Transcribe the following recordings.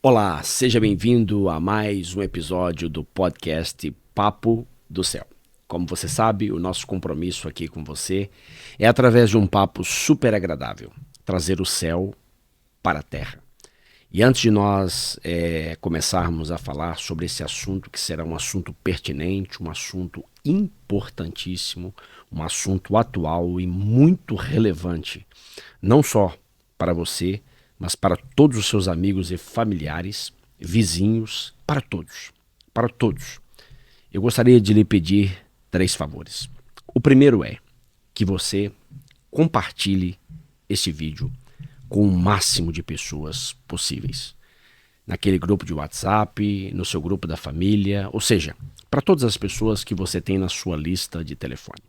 Olá, seja bem-vindo a mais um episódio do podcast Papo do Céu. Como você sabe, o nosso compromisso aqui com você é através de um papo super agradável, trazer o céu para a terra. E antes de nós começarmos a falar sobre esse assunto, que será um assunto pertinente, um assunto importantíssimo, um assunto atual e muito relevante, não só para você, mas para todos os seus amigos e familiares, vizinhos, para todos. Para todos. Eu gostaria de lhe pedir 3 favores. O primeiro é que você compartilhe esse vídeo com o máximo de pessoas possíveis. Naquele grupo de WhatsApp, no seu grupo da família, ou seja, para todas as pessoas que você tem na sua lista de telefone.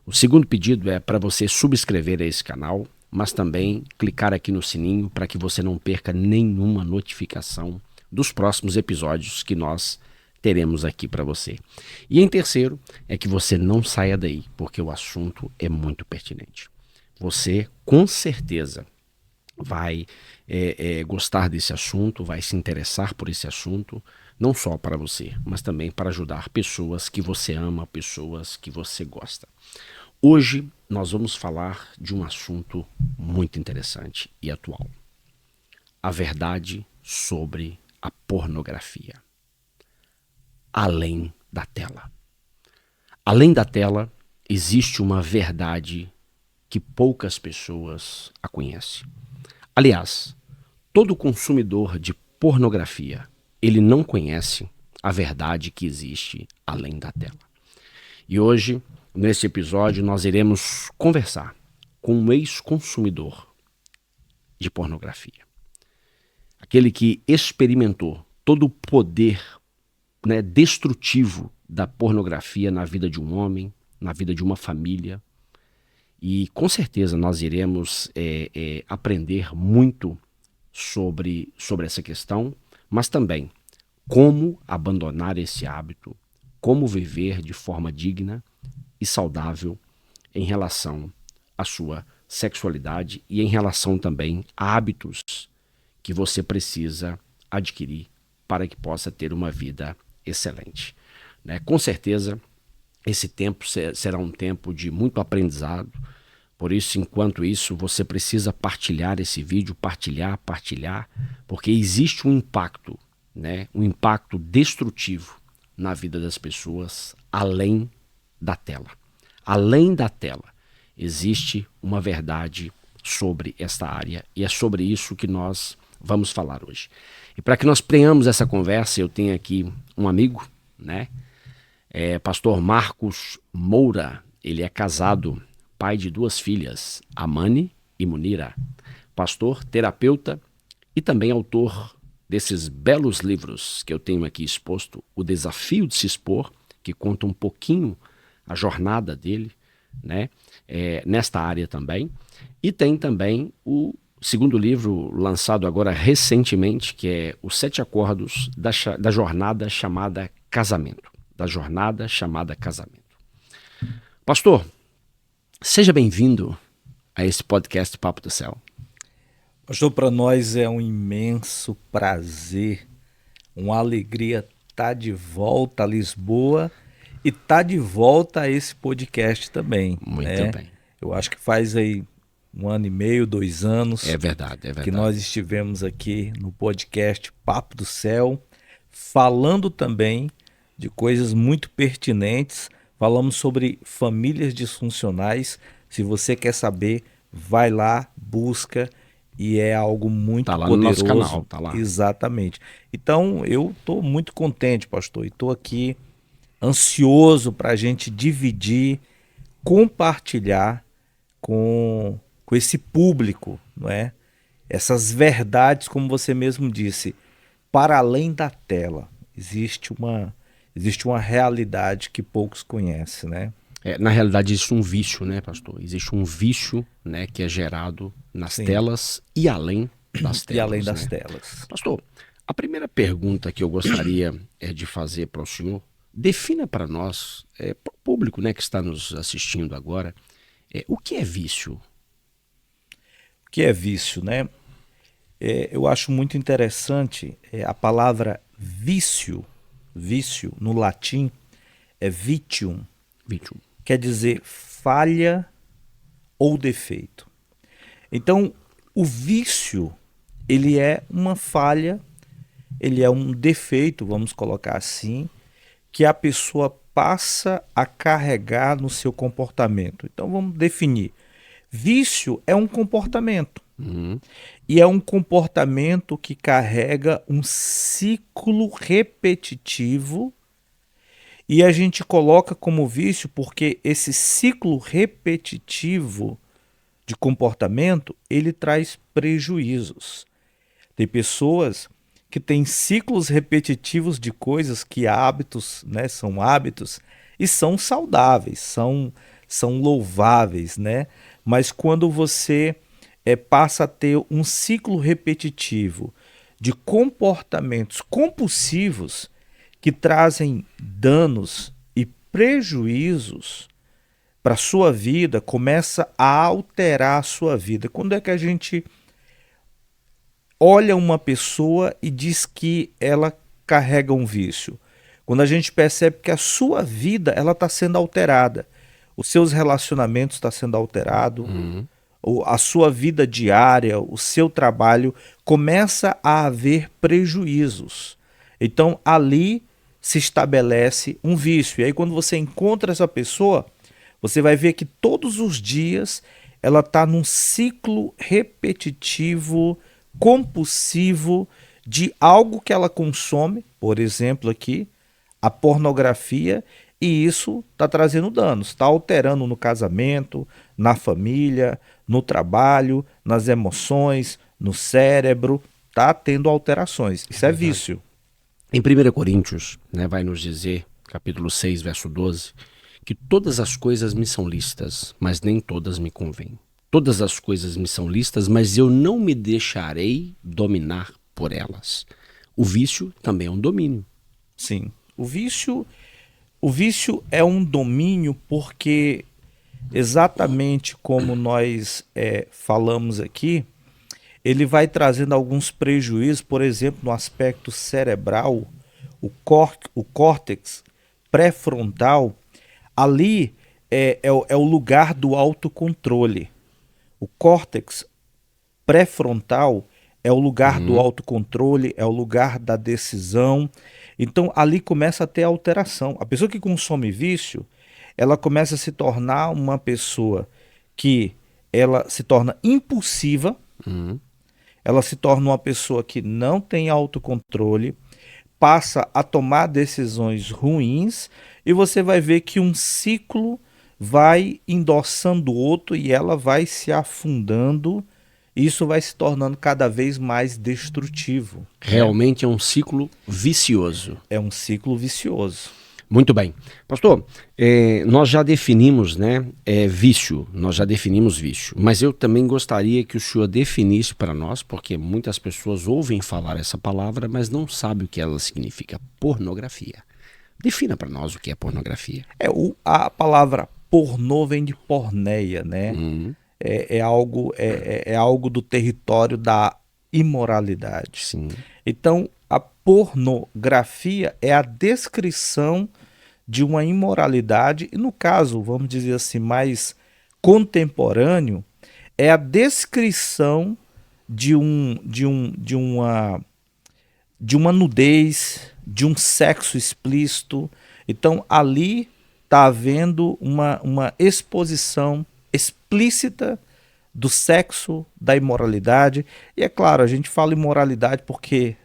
O segundo pedido é para você subscrever a esse canal, mas também clicar aqui no sininho para que você não perca nenhuma notificação dos próximos episódios que nós teremos aqui para você. E em terceiro, é que você não saia daí, porque o assunto é muito pertinente. Você, com certeza, vai gostar desse assunto, vai se interessar por esse assunto, não só para você, mas também para ajudar pessoas que você ama, pessoas que você gosta. Hoje nós vamos falar de um assunto muito interessante e atual. A verdade sobre a pornografia. Além da tela. Além da tela, existe uma verdade que poucas pessoas a conhecem. Aliás, todo consumidor de pornografia, ele não conhece a verdade que existe além da tela. E hoje, nesse episódio, nós iremos conversar com um ex-consumidor de pornografia. Aquele que experimentou todo o poder, destrutivo da pornografia na vida de um homem, na vida de uma família. E com certeza nós iremos aprender muito sobre essa questão, mas também como abandonar esse hábito, como viver de forma digna e saudável em relação à sua sexualidade e em relação também a hábitos que você precisa adquirir para que possa ter uma vida excelente. Com certeza, esse tempo será um tempo de muito aprendizado. Por isso, enquanto isso, você precisa partilhar esse vídeo, partilhar, porque existe um impacto, um impacto destrutivo na vida das pessoas além da tela. Além da tela, existe uma verdade sobre esta área e é sobre isso que nós vamos falar hoje. E para que nós tenhamos essa conversa, eu tenho aqui um amigo, pastor Marcos Moura. Ele é casado, pai de 2 filhas, Amani e Munira, pastor, terapeuta e também autor desses belos livros que eu tenho aqui exposto, O Desafio de se Expor, que conta um pouquinho a jornada dele, nesta área também. E tem também o segundo livro, lançado agora recentemente, que é Os 7 Acordos da Jornada Chamada Casamento. Pastor, seja bem-vindo a esse podcast Papo do Céu. Pastor, para nós é um imenso prazer, uma alegria estar de volta a Lisboa e estar de volta a esse podcast também. Muito bem. Eu acho que faz aí 1 ano e meio, 2 anos. É verdade. Que nós estivemos aqui no podcast Papo do Céu, falando também de coisas muito pertinentes. Falamos sobre famílias disfuncionais. Se você quer saber, vai lá, busca, e é algo muito Tá lá poderoso. no nosso canal, tá lá. Exatamente. Então, eu estou muito contente, pastor, e estou aqui ansioso para a gente dividir, compartilhar com esse público, essas verdades, como você mesmo disse, para além da tela. Existe uma realidade que poucos conhecem, Na realidade, existe um vício, pastor? Existe um vício, que é gerado nas telas e além das telas. E além das telas. Pastor, a primeira pergunta que eu gostaria de fazer para o senhor, defina para nós, para o público que está nos assistindo agora, o que é vício? O que é vício, Eu acho muito interessante a palavra vício. Vício, no latim, é vitium. Vitium. Quer dizer falha ou defeito. Então, o vício, ele é uma falha, ele é um defeito, vamos colocar assim, que a pessoa passa a carregar no seu comportamento. Então, vamos definir. Vício é um comportamento. E é um comportamento que carrega um ciclo repetitivo. E a gente coloca como vício porque esse ciclo repetitivo de comportamento, ele traz prejuízos. Tem pessoas que têm ciclos repetitivos de coisas que hábitos, né, são hábitos e são saudáveis, são louváveis, né? Mas quando você passa a ter um ciclo repetitivo de comportamentos compulsivos que trazem danos e prejuízos para a sua vida, começa a alterar a sua vida. Quando é que a gente olha uma pessoa e diz que ela carrega um vício? Quando a gente percebe que a sua vida ela está sendo alterada, os seus relacionamentos estão sendo alterados, a sua vida diária, o seu trabalho, começa a haver prejuízos. Então ali se estabelece um vício. E aí quando você encontra essa pessoa, você vai ver que todos os dias ela está num ciclo repetitivo, compulsivo de algo que ela consome, por exemplo aqui, a pornografia, e isso está trazendo danos, está alterando no casamento, na família, no trabalho, nas emoções, no cérebro, está tendo alterações. Isso é vício. Em 1 Coríntios, né, vai nos dizer, capítulo 6, verso 12, que todas as coisas me são lícitas, mas nem todas me convêm. Todas as coisas me são lícitas, mas eu não me deixarei dominar por elas. O vício também é um domínio. Sim, o vício é um domínio porque, exatamente como nós falamos aqui, ele vai trazendo alguns prejuízos, por exemplo, no aspecto cerebral, o córtex pré-frontal, ali é o lugar do autocontrole. O córtex pré-frontal é o lugar do autocontrole, é o lugar da decisão. Então ali começa a ter alteração. A pessoa que consome vício, ela começa a se tornar uma pessoa que ela se torna impulsiva, ela se torna uma pessoa que não tem autocontrole, passa a tomar decisões ruins e você vai ver que um ciclo vai endossando o outro e ela vai se afundando. Isso vai se tornando cada vez mais destrutivo. Realmente é um ciclo vicioso. É um ciclo vicioso. Muito bem. Pastor, nós já definimos, né, vício, nós já definimos vício, mas eu também gostaria que o senhor definisse para nós, porque muitas pessoas ouvem falar essa palavra, mas não sabem o que ela significa, pornografia. Defina para nós o que é pornografia. A palavra pornô vem de porneia, né? É algo do território da imoralidade. Sim. Então, a pornografia é a descrição de uma imoralidade, e no caso, vamos dizer assim, mais contemporâneo, é a descrição de uma nudez, de um sexo explícito. Então, ali está havendo uma exposição explícita do sexo, da imoralidade. E é claro, a gente fala imoralidade porque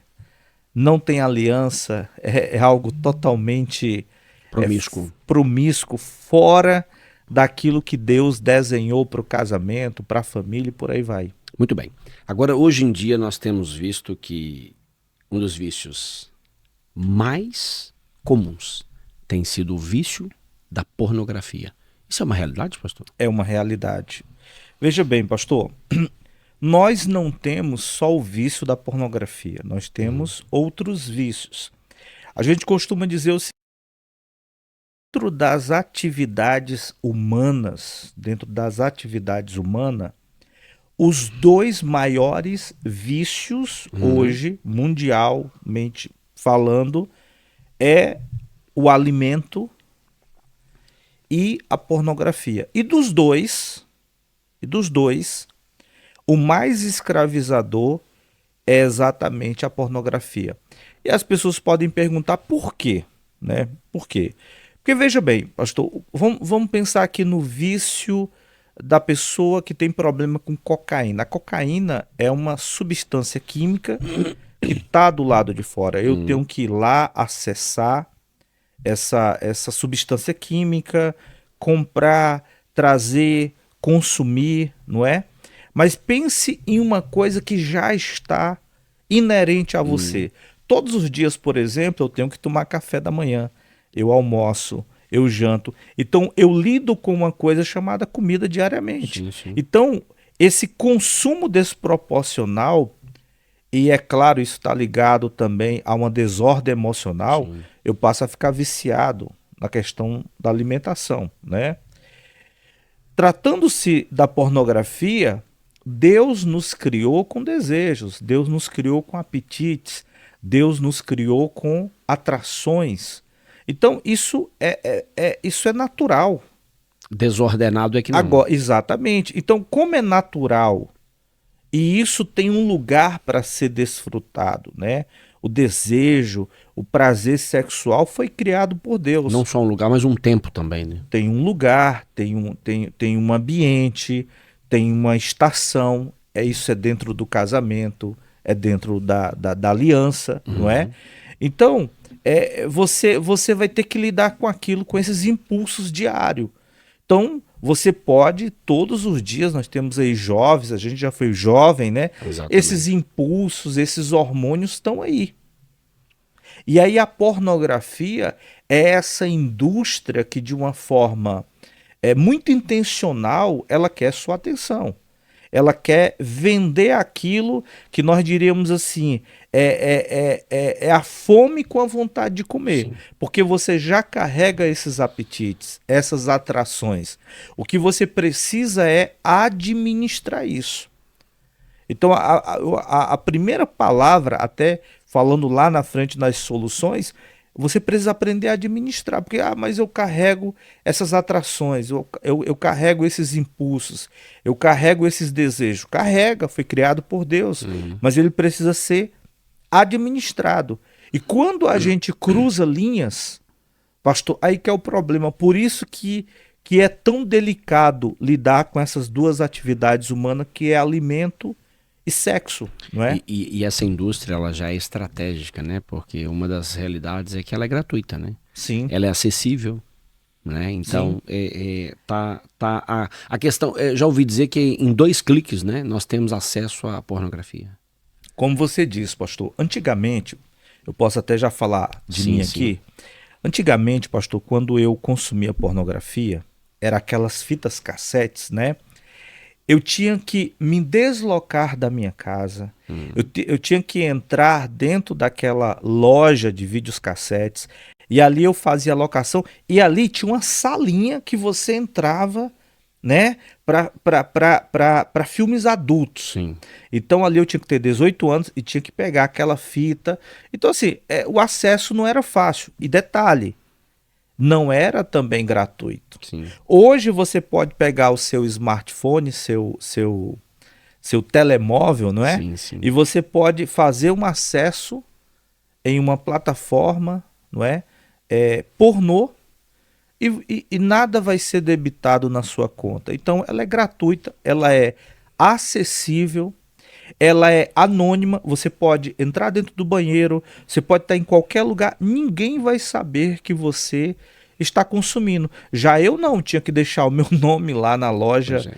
não tem aliança, é algo totalmente promíscuo, fora daquilo que Deus desenhou para o casamento, para a família e por aí vai. Muito bem. Agora, hoje em dia, nós temos visto que um dos vícios mais comuns tem sido o vício da pornografia. Isso é uma realidade, pastor? É uma realidade. Veja bem, pastor, nós não temos só o vício da pornografia, nós temos outros vícios. A gente costuma dizer o seguinte: dentro das atividades humanas, os dois maiores vícios hoje, mundialmente falando, é o alimento e a pornografia. E dos dois, o mais escravizador é exatamente a pornografia. E as pessoas podem perguntar por quê, né? Por quê? Porque veja bem, pastor, vamos pensar aqui no vício da pessoa que tem problema com cocaína. A cocaína é uma substância química que está do lado de fora. Eu tenho que ir lá acessar essa substância química, comprar, trazer, consumir, não é? Mas pense em uma coisa que já está inerente a você. Todos os dias, por exemplo, eu tenho que tomar café da manhã, eu almoço, eu janto. Então, eu lido com uma coisa chamada comida diariamente. Sim, sim. Então, esse consumo desproporcional, e é claro, isso está ligado também a uma desordem emocional, eu passo a ficar viciado na questão da alimentação, né? Tratando-se da pornografia, Deus nos criou com desejos, Deus nos criou com apetites, Deus nos criou com atrações. Então, isso é natural. Desordenado é que não. Agora, exatamente. Então, como é natural e isso tem um lugar para ser desfrutado, né? O desejo, o prazer sexual foi criado por Deus. Não só um lugar, mas um tempo também, né? Tem um lugar, tem um ambiente, tem uma estação. Isso é dentro do casamento, é dentro da aliança, não é? Então, você vai ter que lidar com aquilo, com esses impulsos diários. Então, você pode, todos os dias, nós temos aí jovens, a gente já foi jovem, né? Exatamente. Esses impulsos, esses hormônios estão aí. E aí a pornografia é essa indústria que, de uma forma muito intencional, ela quer sua atenção. Ela quer vender aquilo que nós diríamos assim, é a fome com a vontade de comer. Sim. Porque você já carrega esses apetites, essas atrações. O que você precisa é administrar isso. Então, a primeira palavra, até falando lá na frente nas soluções, você precisa aprender a administrar, porque mas eu carrego essas atrações, eu carrego esses impulsos, eu carrego esses desejos. Carrega, foi criado por Deus, mas ele precisa ser administrado. E quando a gente cruza linhas, pastor, aí que é o problema. Por isso que é tão delicado lidar com essas duas atividades humanas, que é alimento e sexo, não é? E essa indústria, ela já é estratégica, né? Porque uma das realidades é que ela é gratuita, né? Sim. Ela é acessível, né? Então, a questão, já ouvi dizer que em 2 cliques, né, nós temos acesso à pornografia. Como você disse, pastor, antigamente, eu posso até já falar de mim aqui. Antigamente, pastor, quando eu consumia pornografia, era aquelas fitas cassetes, né? Eu tinha que me deslocar da minha casa, eu tinha que entrar dentro daquela loja de vídeos cassetes, e ali eu fazia a locação, e ali tinha uma salinha que você entrava, né, para filmes adultos. Sim. Então ali eu tinha que ter 18 anos e tinha que pegar aquela fita. Então assim, o acesso não era fácil. E detalhe, não era também gratuito. Sim. Hoje você pode pegar o seu smartphone, seu telemóvel, não é? Sim, sim. E você pode fazer um acesso em uma plataforma, não é? Pornô, e nada vai ser debitado na sua conta. Então ela é gratuita, ela é acessível, ela é anônima, você pode entrar dentro do banheiro, você pode estar em qualquer lugar, ninguém vai saber que você está consumindo. Já eu não, tinha que deixar o meu nome lá na loja,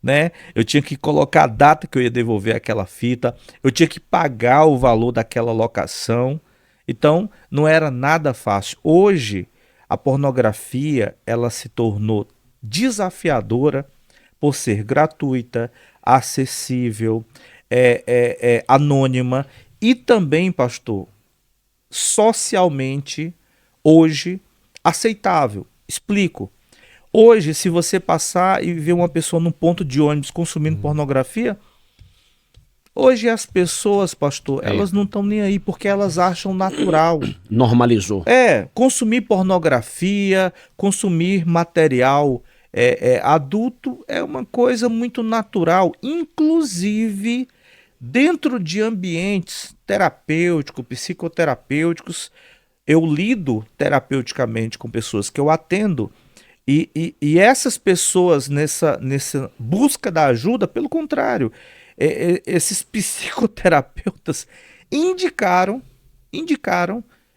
né? Eu tinha que colocar a data que eu ia devolver aquela fita, eu tinha que pagar o valor daquela locação. Então não era nada fácil. Hoje a pornografia, ela se tornou desafiadora por ser gratuita, acessível, anônima e também, pastor, socialmente hoje aceitável. Explico. Hoje, se você passar e ver uma pessoa num ponto de ônibus consumindo pornografia, hoje as pessoas, pastor, elas não estão nem aí porque elas acham natural. Normalizou. Consumir pornografia, consumir material adulto é uma coisa muito natural, inclusive dentro de ambientes terapêuticos, psicoterapêuticos. Eu lido terapeuticamente com pessoas que eu atendo e essas pessoas nessa busca da ajuda, pelo contrário, esses psicoterapeutas indicaram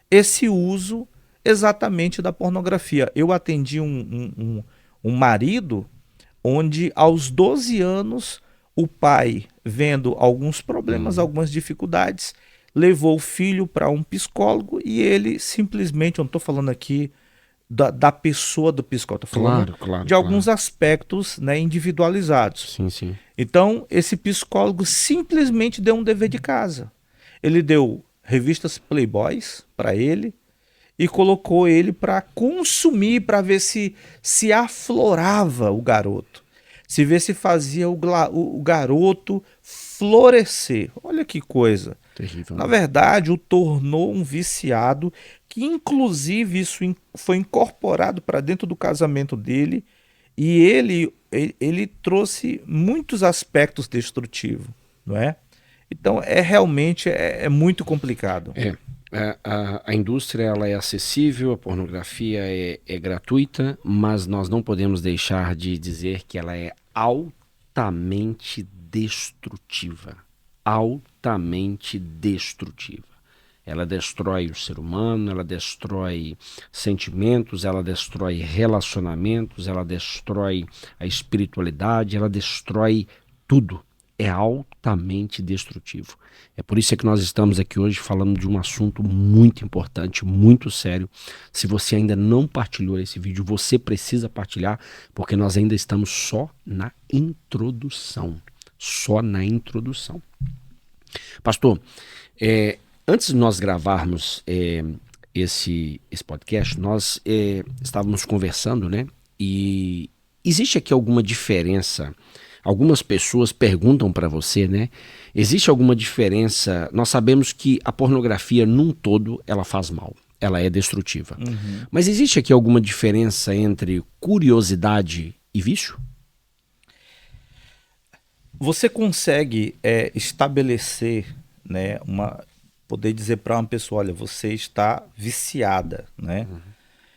esse uso exatamente da pornografia. Eu atendi um marido onde aos 12 anos o pai, vendo alguns problemas, algumas dificuldades, levou o filho para um psicólogo e ele simplesmente, eu não estou falando aqui da pessoa do psicólogo, estou falando de alguns aspectos, né, individualizados. Sim, sim. Então, esse psicólogo simplesmente deu um dever de casa. Ele deu revistas Playboys para ele e colocou ele para consumir, para ver se aflorava o garoto, se ver se fazia o garoto florescer. Olha que coisa. Terrível. Na verdade, o tornou um viciado, que inclusive isso foi incorporado para dentro do casamento dele, e ele trouxe muitos aspectos destrutivos, não é? Então realmente muito complicado. A indústria ela é acessível, a pornografia é gratuita, mas nós não podemos deixar de dizer que ela é altamente destrutiva. Altamente destrutiva. Ela destrói o ser humano, ela destrói sentimentos, ela destrói relacionamentos, ela destrói a espiritualidade, ela destrói tudo. É altamente destrutivo. É por isso que nós estamos aqui hoje falando de um assunto muito importante, muito sério. Se você ainda não partilhou esse vídeo, você precisa partilhar, porque nós ainda estamos só na introdução. Só na introdução. Pastor, antes de nós gravarmos esse podcast, nós estávamos conversando, né? E existe aqui alguma diferença? Algumas pessoas perguntam para você, né? Existe alguma diferença? Nós sabemos que a pornografia, num todo, ela faz mal. Ela é destrutiva. Uhum. Mas existe aqui alguma diferença entre curiosidade e vício? Você consegue estabelecer, né, poder dizer para uma pessoa, olha, você está viciada, né? Uhum.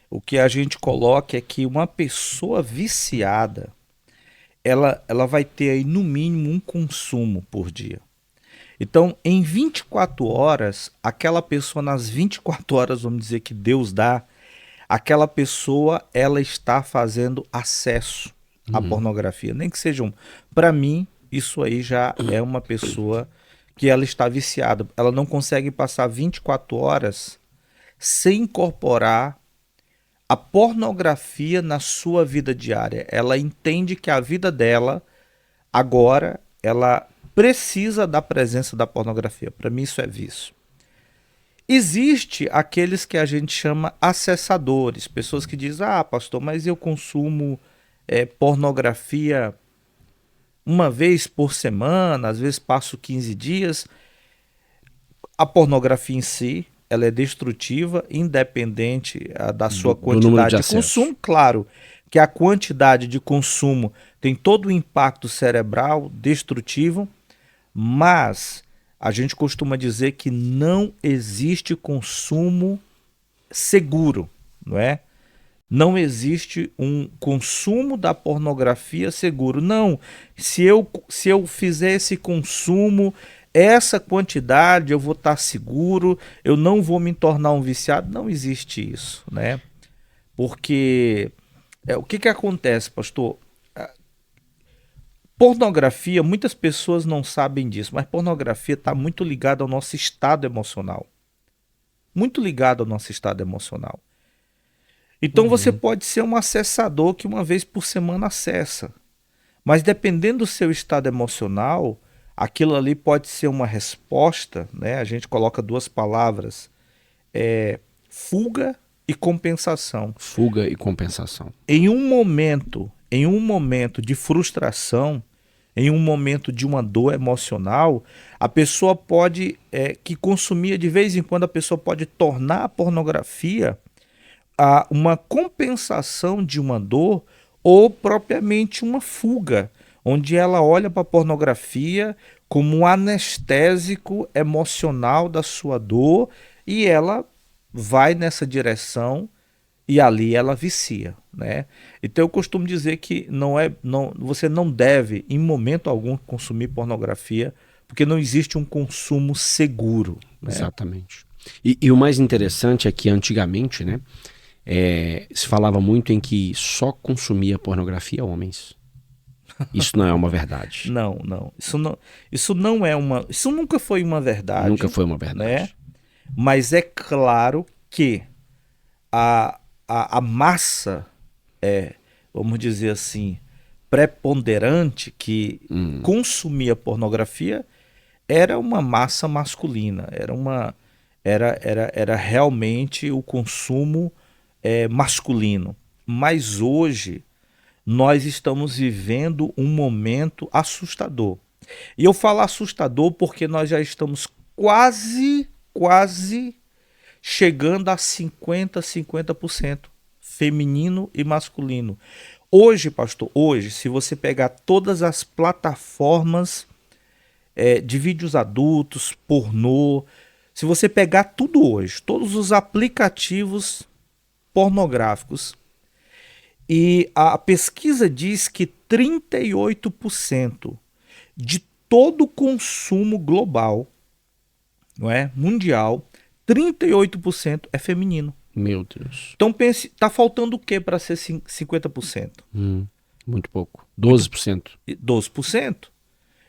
O que a gente coloca é que uma pessoa viciada, ela vai ter aí no mínimo um consumo por dia. Então, em 24 horas, aquela pessoa nas 24 horas, vamos dizer que Deus dá, aquela pessoa, ela está fazendo acesso à pornografia. Nem que sejam, para mim, isso aí já é uma pessoa que ela está viciada. Ela não consegue passar 24 horas sem incorporar a pornografia na sua vida diária. Ela entende que a vida dela, agora, ela precisa da presença da pornografia. Para mim isso é vício. Existe aqueles que a gente chama acessadores, pessoas que dizem, pastor, mas eu consumo pornografia uma vez por semana, às vezes passo 15 dias. A pornografia em si, ela é destrutiva, independente da sua quantidade de consumo. Claro que a quantidade de consumo tem todo o impacto cerebral destrutivo, mas a gente costuma dizer que não existe consumo seguro, não é? Não existe um consumo da pornografia seguro. Não, se eu fizer esse consumo, essa quantidade eu vou estar seguro, eu não vou me tornar um viciado. Não existe isso, né? Porque o que acontece, pastor? Pornografia, muitas pessoas não sabem disso, mas pornografia está muito ligada ao nosso estado emocional. Muito ligado ao nosso estado emocional. Então você pode ser um acessador que uma vez por semana acessa. Mas dependendo do seu estado emocional, aquilo ali pode ser uma resposta, né? A gente coloca duas palavras, fuga e compensação. Fuga e compensação. Em um momento de frustração, em um momento de uma dor emocional, a pessoa pode, que consumia de vez em quando, a pessoa pode tornar a pornografia uma compensação de uma dor ou propriamente uma fuga, onde ela olha para a pornografia como um anestésico emocional da sua dor e ela vai nessa direção e ali ela vicia, né? Então eu costumo dizer que você não deve, em momento algum, consumir pornografia, porque não existe um consumo seguro, né? Exatamente. E o mais interessante é que antigamente, né, se falava muito em que só consumia pornografia homens. Isso não é uma verdade. Não. Isso não é uma. Isso nunca foi uma verdade. Nunca foi uma verdade. Né? Mas é claro que a massa vamos dizer assim, preponderante que consumia pornografia era uma massa masculina. Era realmente o consumo masculino. Mas hoje nós estamos vivendo um momento assustador. E eu falo assustador porque nós já estamos quase chegando a 50% feminino e masculino. Hoje, pastor, se você pegar todas as plataformas de vídeos adultos, pornô, se você pegar tudo hoje, todos os aplicativos pornográficos, e a pesquisa diz que 38% de todo o consumo global, não é, mundial, 38% é feminino. Meu Deus. Então pense, tá faltando o que para ser 50%? Muito pouco. 12%. 12%.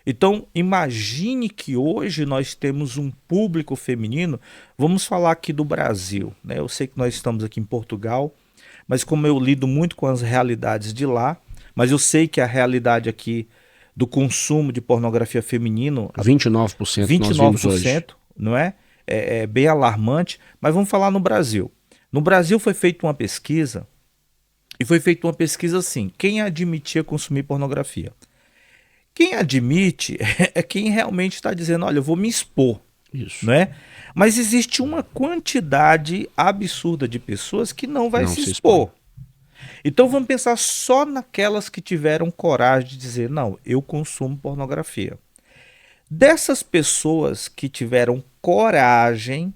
Então imagine que hoje nós temos um público feminino. Vamos falar aqui do Brasil, né? Eu sei que nós estamos aqui em Portugal, mas como eu lido muito com as realidades de lá, mas eu sei que a realidade aqui do consumo de pornografia feminino, 29%, 29%, nós vimos hoje. não é? É bem alarmante, mas vamos falar no Brasil. No Brasil foi feita uma pesquisa, e foi feita uma pesquisa assim, quem admitia consumir pornografia? Quem admite é quem realmente está dizendo, olha, eu vou me expor. Isso. Né? Mas existe uma quantidade absurda de pessoas que não vai se expor. Então vamos pensar só naquelas que tiveram coragem de dizer, não, eu consumo pornografia. Dessas pessoas que tiveram coragem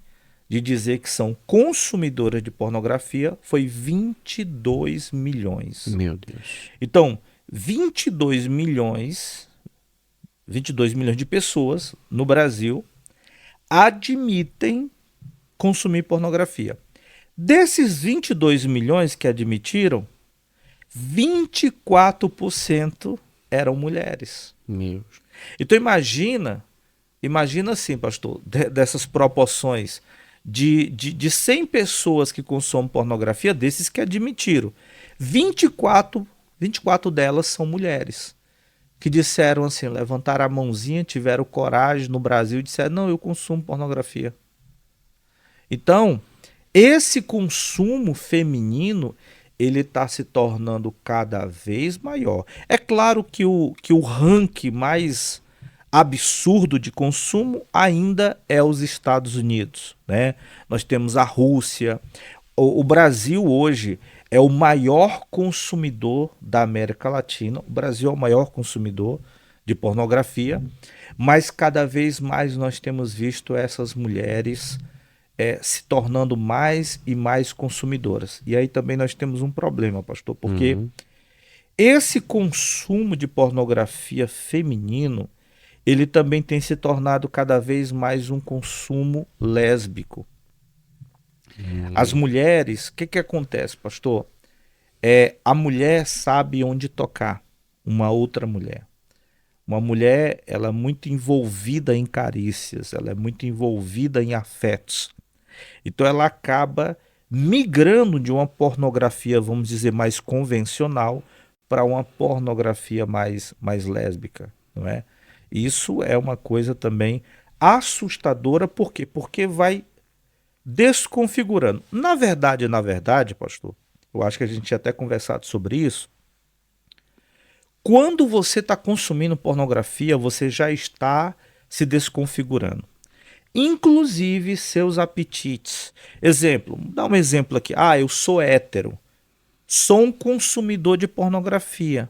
de dizer que são consumidoras de pornografia, foi 22 milhões. Meu Deus. Então, 22 milhões de pessoas no Brasil admitem consumir pornografia. Desses 22 milhões que admitiram, 24% eram mulheres. Meu. Então imagina assim, pastor, dessas proporções de 100 pessoas que consomem pornografia, desses que admitiram, 24 delas são mulheres. Que disseram assim, levantaram a mãozinha, tiveram coragem no Brasil e disseram, não, eu consumo pornografia. Então, esse consumo feminino, ele está se tornando cada vez maior. É claro que o ranking mais absurdo de consumo ainda é os Estados Unidos, né? Nós temos a Rússia. O Brasil hoje é o maior consumidor da América Latina. O Brasil é o maior consumidor de pornografia, mas cada vez mais nós temos visto essas mulheres se tornando mais e mais consumidoras. E aí também nós temos um problema, pastor, porque esse consumo de pornografia feminino, ele também tem se tornado cada vez mais um consumo lésbico. As mulheres, o que acontece, pastor? A mulher sabe onde tocar uma outra mulher. Uma mulher, ela é muito envolvida em carícias, ela é muito envolvida em afetos. Então ela acaba migrando de uma pornografia, vamos dizer, mais convencional para uma pornografia mais lésbica, não é? Isso é uma coisa também assustadora, por quê? Porque vai desconfigurando. Na verdade, pastor, eu acho que a gente tinha até conversado sobre isso. Quando você está consumindo pornografia, você já está se desconfigurando. Inclusive seus apetites. Exemplo, vou dar um exemplo aqui. Eu sou hétero, sou um consumidor de pornografia.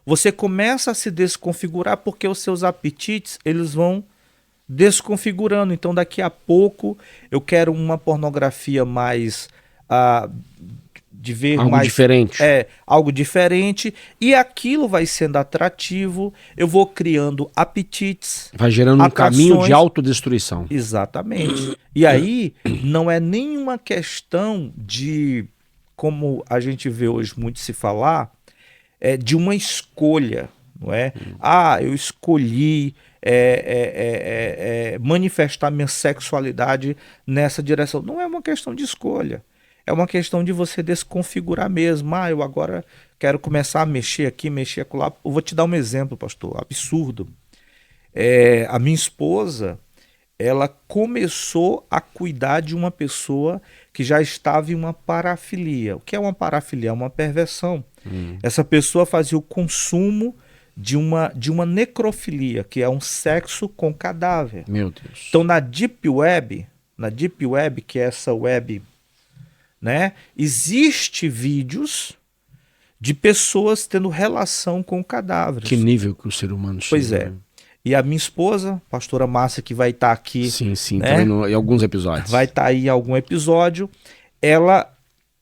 Você começa a se desconfigurar porque os seus apetites, eles vão desconfigurando. Então, daqui a pouco, eu quero uma pornografia mais... de ver algo mais diferente. Algo diferente, e aquilo vai sendo atrativo, eu vou criando apetites, vai gerando atrações. Um caminho de autodestruição. Exatamente. E aí não é nenhuma questão de, como a gente vê hoje muito se falar, de uma escolha, não é? Eu escolhi manifestar minha sexualidade nessa direção. Não é uma questão de escolha. É uma questão de você desconfigurar mesmo. Eu agora quero começar a mexer aqui, mexer acolá. Eu vou te dar um exemplo, pastor, absurdo. A minha esposa, ela começou a cuidar de uma pessoa que já estava em uma parafilia. O que é uma parafilia? É uma perversão. Essa pessoa fazia o consumo de uma necrofilia, que é um sexo com cadáver. Meu Deus. Então, na Deep Web, que é essa web... existe vídeos de pessoas tendo relação com cadáveres. Que nível que o ser humano chega. Pois é. E a minha esposa, pastora Márcia, que vai estar aqui... Sim, em alguns episódios. Vai estar aí em algum episódio. Ela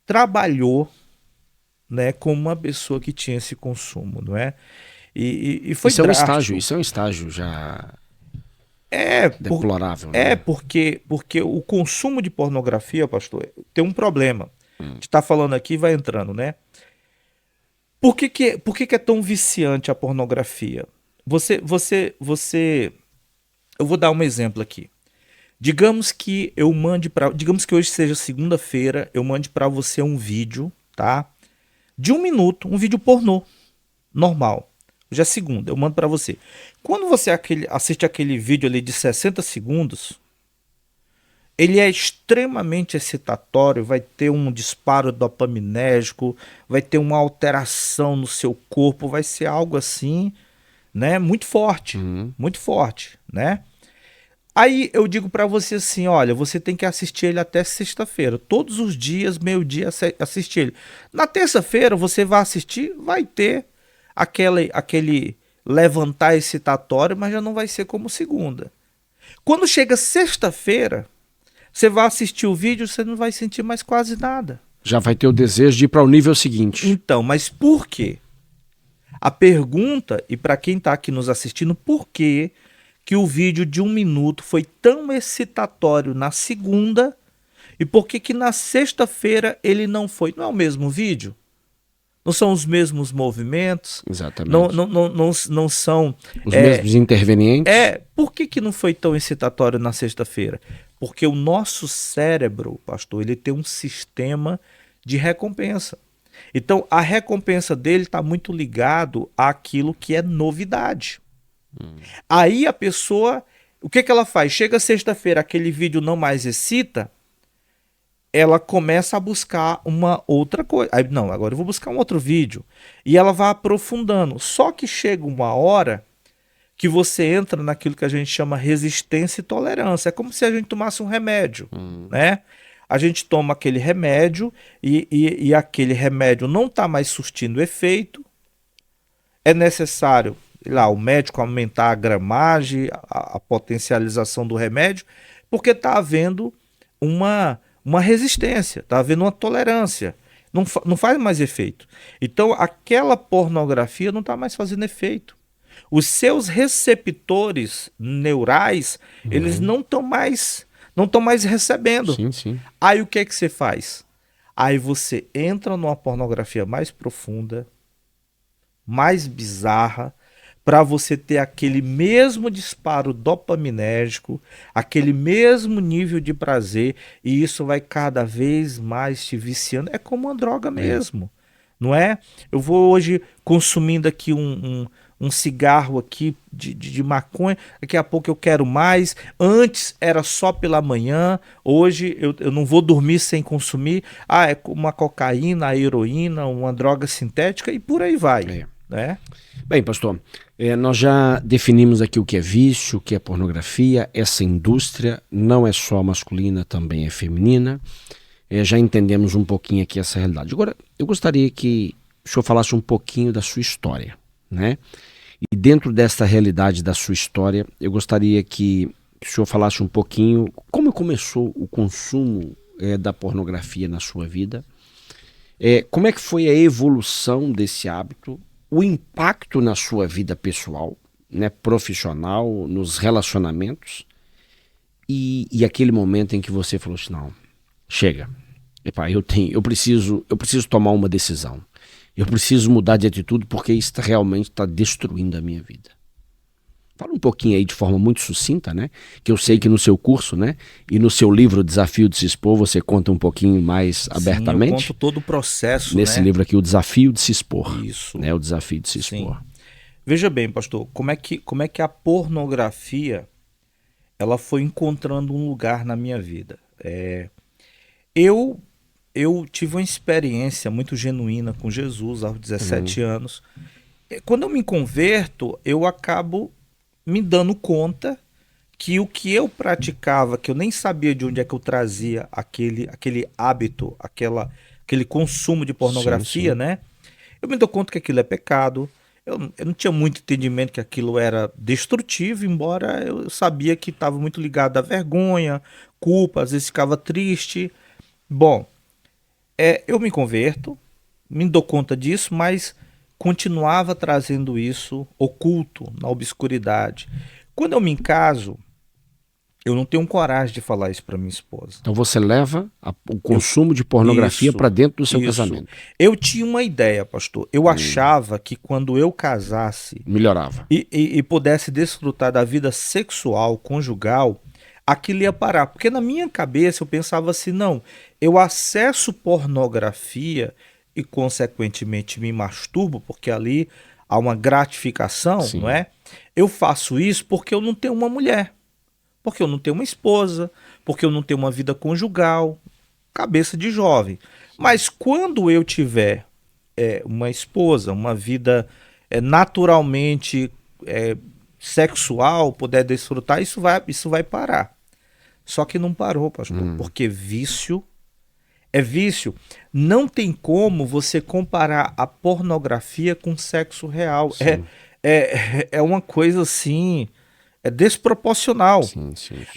trabalhou, com uma pessoa que tinha esse consumo, não é? E foi isso drástico. Isso é um estágio já... deplorável. Né? Porque o consumo de pornografia, pastor, tem um problema. A gente está falando aqui e vai entrando, né? Por que é tão viciante a pornografia? Eu vou dar um exemplo aqui. Digamos que hoje seja segunda-feira, eu mande para você um vídeo, tá? De 1 minuto, um vídeo pornô, normal. Hoje é segunda, eu mando para você. Quando você assiste aquele vídeo ali de 60 segundos, ele é extremamente excitatório, vai ter um disparo dopaminérgico, vai ter uma alteração no seu corpo, vai ser algo assim, muito forte, muito forte, Aí eu digo para você assim, olha, você tem que assistir ele até sexta-feira, todos os dias, meio-dia, assistir ele. Na terça-feira você vai assistir, vai ter aquele levantar excitatório, mas já não vai ser como segunda. Quando chega sexta-feira, você vai assistir o vídeo, você não vai sentir mais quase nada. Já vai ter o desejo de ir para o nível seguinte. Então, mas por quê? A pergunta, e para quem está aqui nos assistindo, por que o vídeo de 1 minuto foi tão excitatório na segunda e por que na sexta-feira ele não foi? Não é o mesmo vídeo? Não são os mesmos movimentos? Exatamente. Não são... Os mesmos intervenientes? Por que não foi tão excitatório na sexta-feira? Porque o nosso cérebro, pastor, ele tem um sistema de recompensa. Então, a recompensa dele está muito ligado àquilo que é novidade. Aí a pessoa... O que ela faz? Chega sexta-feira, aquele vídeo não mais excita... ela começa a buscar uma outra coisa. Aí, não, agora eu vou buscar um outro vídeo. E ela vai aprofundando. Só que chega uma hora que você entra naquilo que a gente chama resistência e tolerância. É como se a gente tomasse um remédio, A gente toma aquele remédio e aquele remédio não está mais surtindo efeito. É necessário, o médico aumentar a gramagem, a potencialização do remédio, porque está havendo uma resistência, está havendo uma tolerância, não faz mais efeito. Então aquela pornografia não está mais fazendo efeito. Os seus receptores neurais, eles não estão mais recebendo. Sim. Aí o que é que você faz? Aí você entra numa pornografia mais profunda, mais bizarra, para você ter aquele mesmo disparo dopaminérgico, aquele mesmo nível de prazer, e isso vai cada vez mais te viciando. É como uma droga mesmo, não é? Eu vou hoje consumindo aqui um cigarro aqui de maconha, daqui a pouco eu quero mais. Antes era só pela manhã, hoje eu não vou dormir sem consumir. Ah, é uma cocaína, a heroína, uma droga sintética e por aí vai. É. Né? Bem, pastor, nós já definimos aqui o que é vício, o que é pornografia. Essa indústria não é só masculina, também é feminina. Já entendemos um pouquinho aqui essa realidade. Agora, eu gostaria que o senhor falasse um pouquinho da sua história, né? E dentro dessa realidade da sua história, eu gostaria que o senhor falasse um pouquinho como começou o consumo da pornografia na sua vida, como é que foi a evolução desse hábito, o impacto na sua vida pessoal, né, profissional, nos relacionamentos, e aquele momento em que você falou assim, não, chega, eu preciso tomar uma decisão, eu preciso mudar de atitude porque isso realmente está destruindo a minha vida. Fala um pouquinho aí de forma muito sucinta, né? Que eu sei que no seu curso, né? E no seu livro Desafio de Se Expor, você conta um pouquinho mais abertamente. Eu conto todo o processo, nesse livro aqui, o Desafio de Se Expor. Isso. Né? O Desafio de Se Expor. Sim. Veja bem, pastor, como é que a pornografia ela foi encontrando um lugar na minha vida. Eu tive uma experiência muito genuína com Jesus aos 17 anos. Quando eu me converto, eu acabo me dando conta que o que eu praticava, que eu nem sabia de onde é que eu trazia aquele hábito, aquele consumo de pornografia, sim. né? Eu me dou conta que aquilo é pecado. Eu não tinha muito entendimento que aquilo era destrutivo, embora eu sabia que estava muito ligado à vergonha, culpa, às vezes ficava triste. Bom, eu me converto, me dou conta disso, mas continuava trazendo isso oculto, na obscuridade. Quando eu me caso, eu não tenho coragem de falar isso para minha esposa. Então você leva o consumo de pornografia para dentro do seu casamento. Eu tinha uma ideia, pastor. Eu achava que quando eu casasse melhorava e pudesse desfrutar da vida sexual, conjugal, aquilo ia parar. Porque na minha cabeça eu pensava assim, não, eu acesso pornografia e consequentemente me masturbo, porque ali há uma gratificação, Sim. não é? Eu faço isso porque eu não tenho uma mulher, porque eu não tenho uma esposa, porque eu não tenho uma vida conjugal, cabeça de jovem. Mas quando eu tiver uma esposa, uma vida naturalmente sexual, puder desfrutar, isso vai parar. Só que não parou, pastor, porque vício é vício. Não tem como você comparar a pornografia com sexo real. É uma coisa assim, é desproporcional. Sim.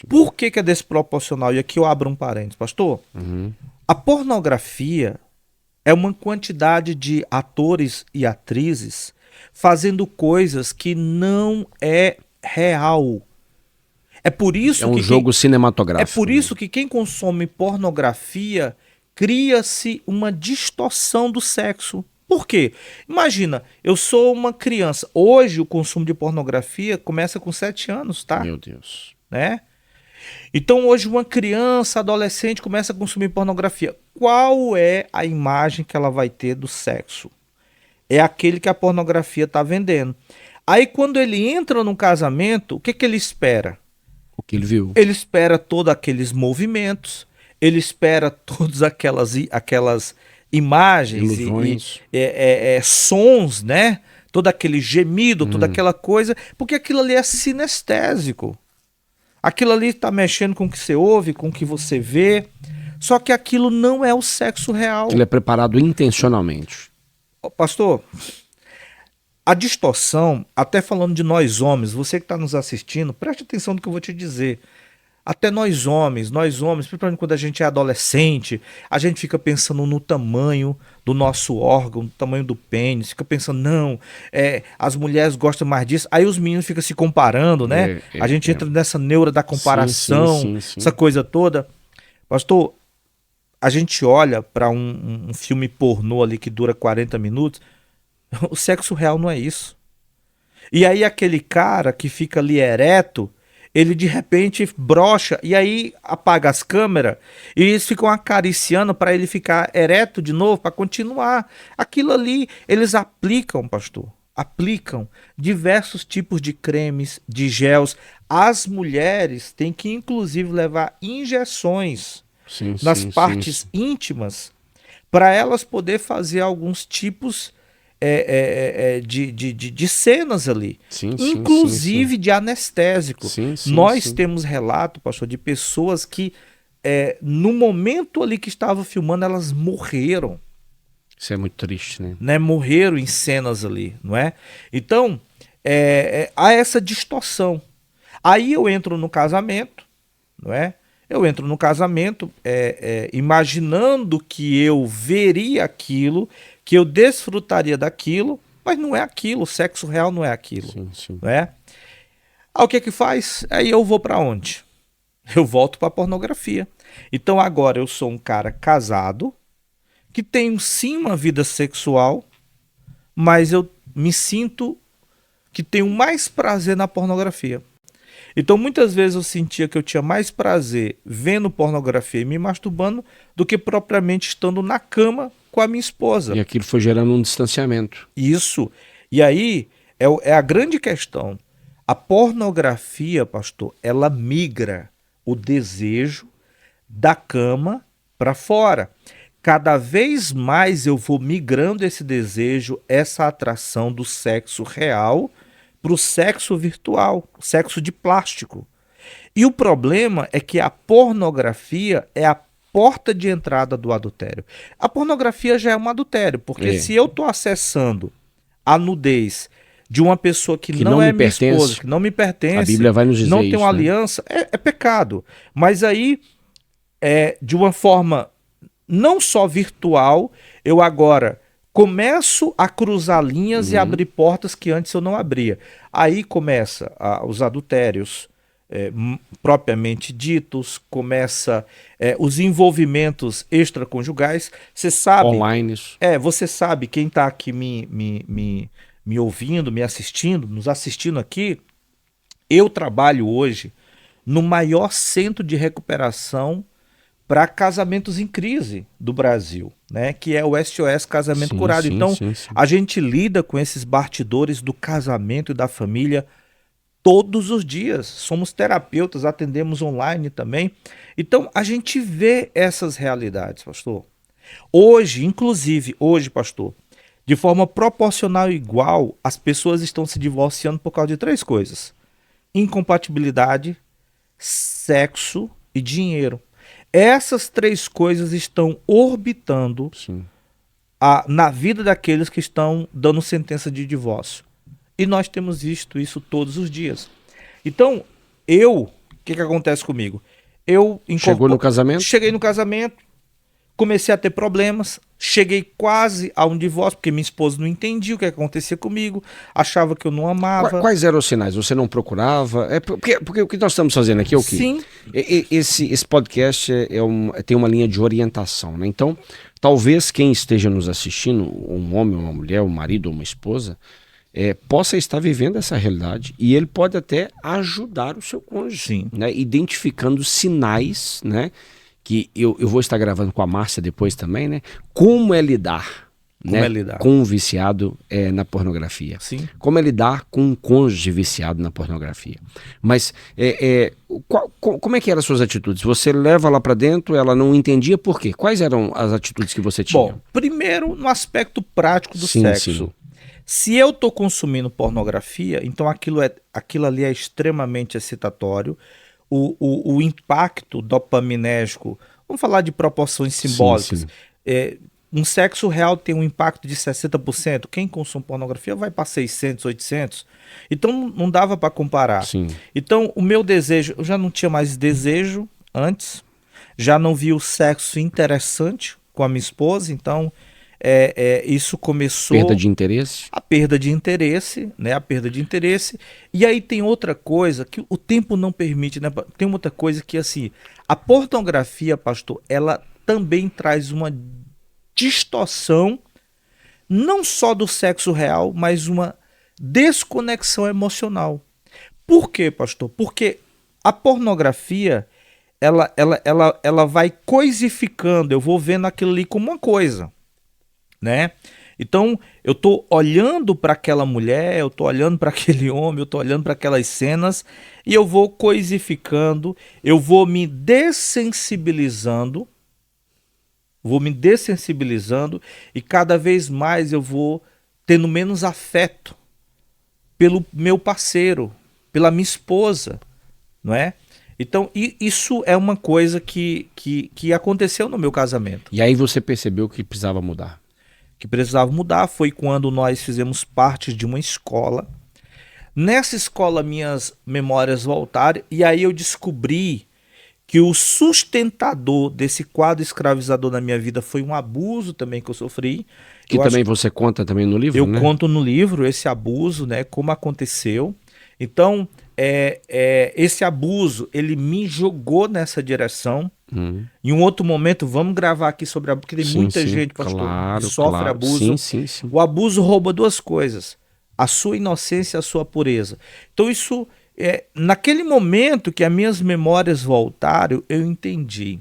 Por que é desproporcional? E aqui eu abro um parênteses, pastor. A pornografia é uma quantidade de atores e atrizes fazendo coisas que não é real. É por isso um jogo cinematográfico. É por isso que quem consome pornografia cria-se uma distorção do sexo. Por quê? Imagina, eu sou uma criança. Hoje o consumo de pornografia começa com 7 anos, tá? Meu Deus. Né? Então hoje uma criança, adolescente começa a consumir pornografia. Qual é a imagem que ela vai ter do sexo? É aquele que a pornografia está vendendo. Aí quando ele entra no casamento, o que ele espera? O que ele viu. Ele espera todos aqueles movimentos, ele espera todas aquelas imagens, ilusões, sons, né? Todo aquele gemido, toda aquela coisa, porque aquilo ali é sinestésico. Aquilo ali está mexendo com o que você ouve, com o que você vê, só que aquilo não é o sexo real. Ele é preparado intencionalmente. Pastor, a distorção, até falando de nós homens, você que está nos assistindo, preste atenção no que eu vou te dizer. Até nós homens, principalmente quando a gente é adolescente, a gente fica pensando no tamanho do nosso órgão, no tamanho do pênis, fica pensando, não, as mulheres gostam mais disso, aí os meninos ficam se comparando, né? A gente entra nessa neura da comparação, sim. essa coisa toda. Pastor, a gente olha para um filme pornô ali que dura 40 minutos, o sexo real não é isso. E aí aquele cara que fica ali ereto, ele de repente brocha e aí apaga as câmeras e eles ficam acariciando para ele ficar ereto de novo, para continuar. Aquilo ali eles aplicam, pastor. aplicam diversos tipos de cremes, de gels. As mulheres têm que, inclusive, levar injeções nas partes íntimas para elas poder fazer alguns tipos de cenas ali, inclusive de anestésico. Nós temos relato, pastor, de pessoas que no momento ali que estavam filmando, elas morreram. Isso é muito triste, né? Morreram em cenas ali, não é? Então, há essa distorção. Aí eu entro no casamento, não é? Eu entro no casamento imaginando que eu veria aquilo, que eu desfrutaria daquilo, mas não é aquilo, o sexo real não é aquilo. Não é? Aí o que faz? Aí eu vou para onde? Eu volto para a pornografia. Então agora eu sou um cara casado, que tenho sim uma vida sexual, mas eu me sinto que tenho mais prazer na pornografia. Então muitas vezes eu sentia que eu tinha mais prazer vendo pornografia e me masturbando do que propriamente estando na cama com a minha esposa. E aquilo foi gerando um distanciamento. Isso. E aí é a grande questão. A pornografia, pastor, ela migra o desejo da cama para fora. Cada vez mais eu vou migrando esse desejo, essa atração do sexo real para o sexo virtual, sexo de plástico. E o problema é que a pornografia é a porta de entrada do adultério. A pornografia já é um adultério, porque se eu estou acessando a nudez de uma pessoa que não é minha esposa, que não me pertence, a Bíblia vai nos dizer não tem isso, uma aliança, é pecado. Mas aí, de uma forma não só virtual, eu agora começo a cruzar linhas e abrir portas que antes eu não abria. Aí começa os adultérios propriamente ditos, começa os envolvimentos extraconjugais. Você sabe... Online. Você sabe, quem está aqui me ouvindo, me assistindo, nos assistindo aqui, eu trabalho hoje no maior centro de recuperação para casamentos em crise do Brasil, né? Que é o SOS Casamento Curado. Então, a gente lida com esses bastidores do casamento e da família todos os dias. Somos terapeutas, atendemos online também. Então, a gente vê essas realidades, pastor. Hoje, inclusive, pastor, de forma proporcional e igual, as pessoas estão se divorciando por causa de 3 coisas: incompatibilidade, sexo e dinheiro. Essas 3 coisas estão orbitando na vida daqueles que estão dando sentença de divórcio. E nós temos visto isso todos os dias. Então, o que acontece comigo? Chegou no casamento? Cheguei no casamento, comecei a ter problemas, cheguei quase a um divórcio, porque minha esposa não entendia o que acontecia comigo, achava que eu não amava. Quais eram os sinais? Você não procurava? Porque o que nós estamos fazendo aqui é o quê? Sim. Esse podcast tem uma linha de orientação, né? Então, talvez quem esteja nos assistindo, um homem, uma mulher, um marido ou uma esposa, possa estar vivendo essa realidade e ele pode até ajudar o seu cônjuge, né? Identificando sinais, né? Que eu vou estar gravando com a Márcia depois também, né? Como é lidar, com um viciado na pornografia. Como é lidar com um cônjuge viciado na pornografia. Mas como é que eram as suas atitudes? Você leva lá para dentro, ela não entendia por quê? Quais eram as atitudes que você tinha? Bom, primeiro no aspecto prático do sexo. Se eu estou consumindo pornografia, então aquilo ali é extremamente excitatório. O impacto dopaminérgico, vamos falar de proporções simbólicas. Um sexo real tem um impacto de 60%. Quem consome pornografia vai para 600, 800. Então não dava para comparar. Então o meu desejo, eu já não tinha mais desejo antes, já não vi o sexo interessante com a minha esposa, então isso começou... Perda de interesse? A perda de interesse, né? A perda de interesse. E aí tem outra coisa que o tempo não permite, né? Tem outra coisa que, assim, a pornografia, pastor, ela também traz uma distorção, não só do sexo real, mas uma desconexão emocional. Por quê, pastor? Porque a pornografia, ela vai coisificando, eu vou vendo aquilo ali como uma coisa, né? Então, eu estou olhando para aquela mulher, eu estou olhando para aquele homem, eu estou olhando para aquelas cenas e eu vou coisificando, eu vou me dessensibilizando e cada vez mais eu vou tendo menos afeto pelo meu parceiro, pela minha esposa, não é? Então, isso é uma coisa que aconteceu no meu casamento. E aí você percebeu que precisava mudar. Que precisava mudar foi quando nós fizemos parte de uma escola. Nessa escola, minhas memórias voltaram e aí eu descobri que o sustentador desse quadro escravizador na minha vida foi um abuso também que eu sofri. Que também você conta também no livro, né? Eu conto no livro esse abuso, né? Como aconteceu. Então, esse abuso, ele me jogou nessa direção. Em um outro momento, vamos gravar aqui sobre abuso, porque tem muita gente, pastor, que sofre abuso. Sim. O abuso rouba duas coisas: a sua inocência e a sua pureza. Então, isso... naquele momento que as minhas memórias voltaram, eu entendi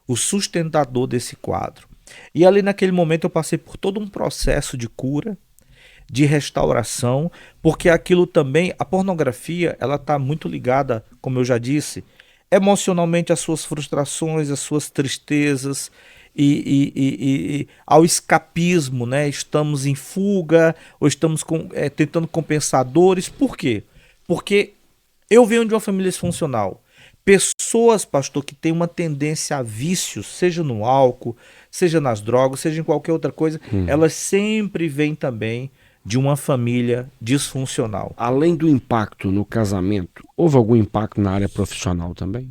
o sustentador desse quadro. E ali naquele momento eu passei por todo um processo de cura, de restauração, porque aquilo também, a pornografia, ela está muito ligada, como eu já disse, emocionalmente às suas frustrações, às suas tristezas e ao escapismo, né? Estamos em fuga ou estamos tentando compensar dores. Por quê? Porque eu venho de uma família disfuncional. Pessoas, pastor, que têm uma tendência a vícios, seja no álcool, seja nas drogas, seja em qualquer outra coisa, elas sempre vêm também de uma família disfuncional. Além do impacto no casamento, houve algum impacto na área profissional também?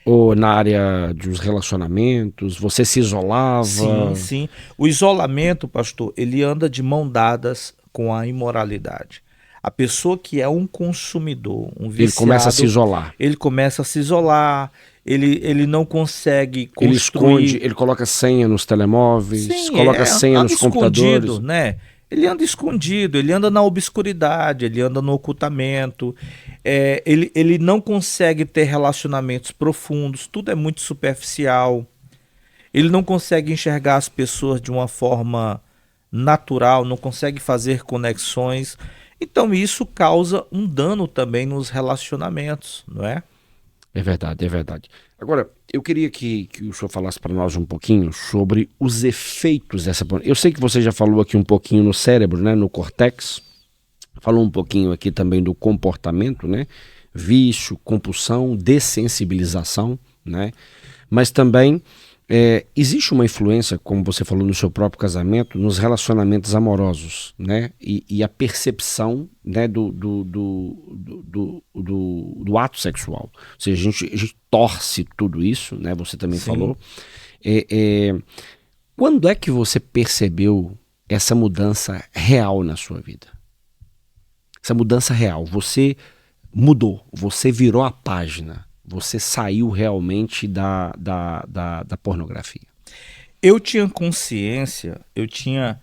Ou na área dos relacionamentos? Você se isolava? Sim. O isolamento, pastor, ele anda de mão dadas com a imoralidade. A pessoa que é um consumidor, um viciado... Ele começa a se isolar. Ele começa a se isolar, ele não consegue construir... Ele esconde, ele coloca senha nos telemóveis, coloca senha nos computadores. Né? Ele anda escondido, ele anda na obscuridade, ele anda no ocultamento, ele não consegue ter relacionamentos profundos, tudo é muito superficial. Ele não consegue enxergar as pessoas de uma forma natural, não consegue fazer conexões. Então isso causa um dano também nos relacionamentos, não é? É verdade, é verdade. Agora, eu queria que o senhor falasse para nós um pouquinho sobre os efeitos dessa... Eu sei que você já falou aqui um pouquinho no cérebro, né, no córtex, falou um pouquinho aqui também do comportamento, né, vício, compulsão, dessensibilização, né, mas também existe uma influência, como você falou no seu próprio casamento, nos relacionamentos amorosos, né, e a percepção, né, do ato sexual. Ou seja, a gente torce tudo isso, né, você também falou. Quando é que você percebeu essa mudança real na sua vida? Essa mudança real, você mudou, você virou a página. Você saiu realmente da pornografia? Eu tinha consciência, eu tinha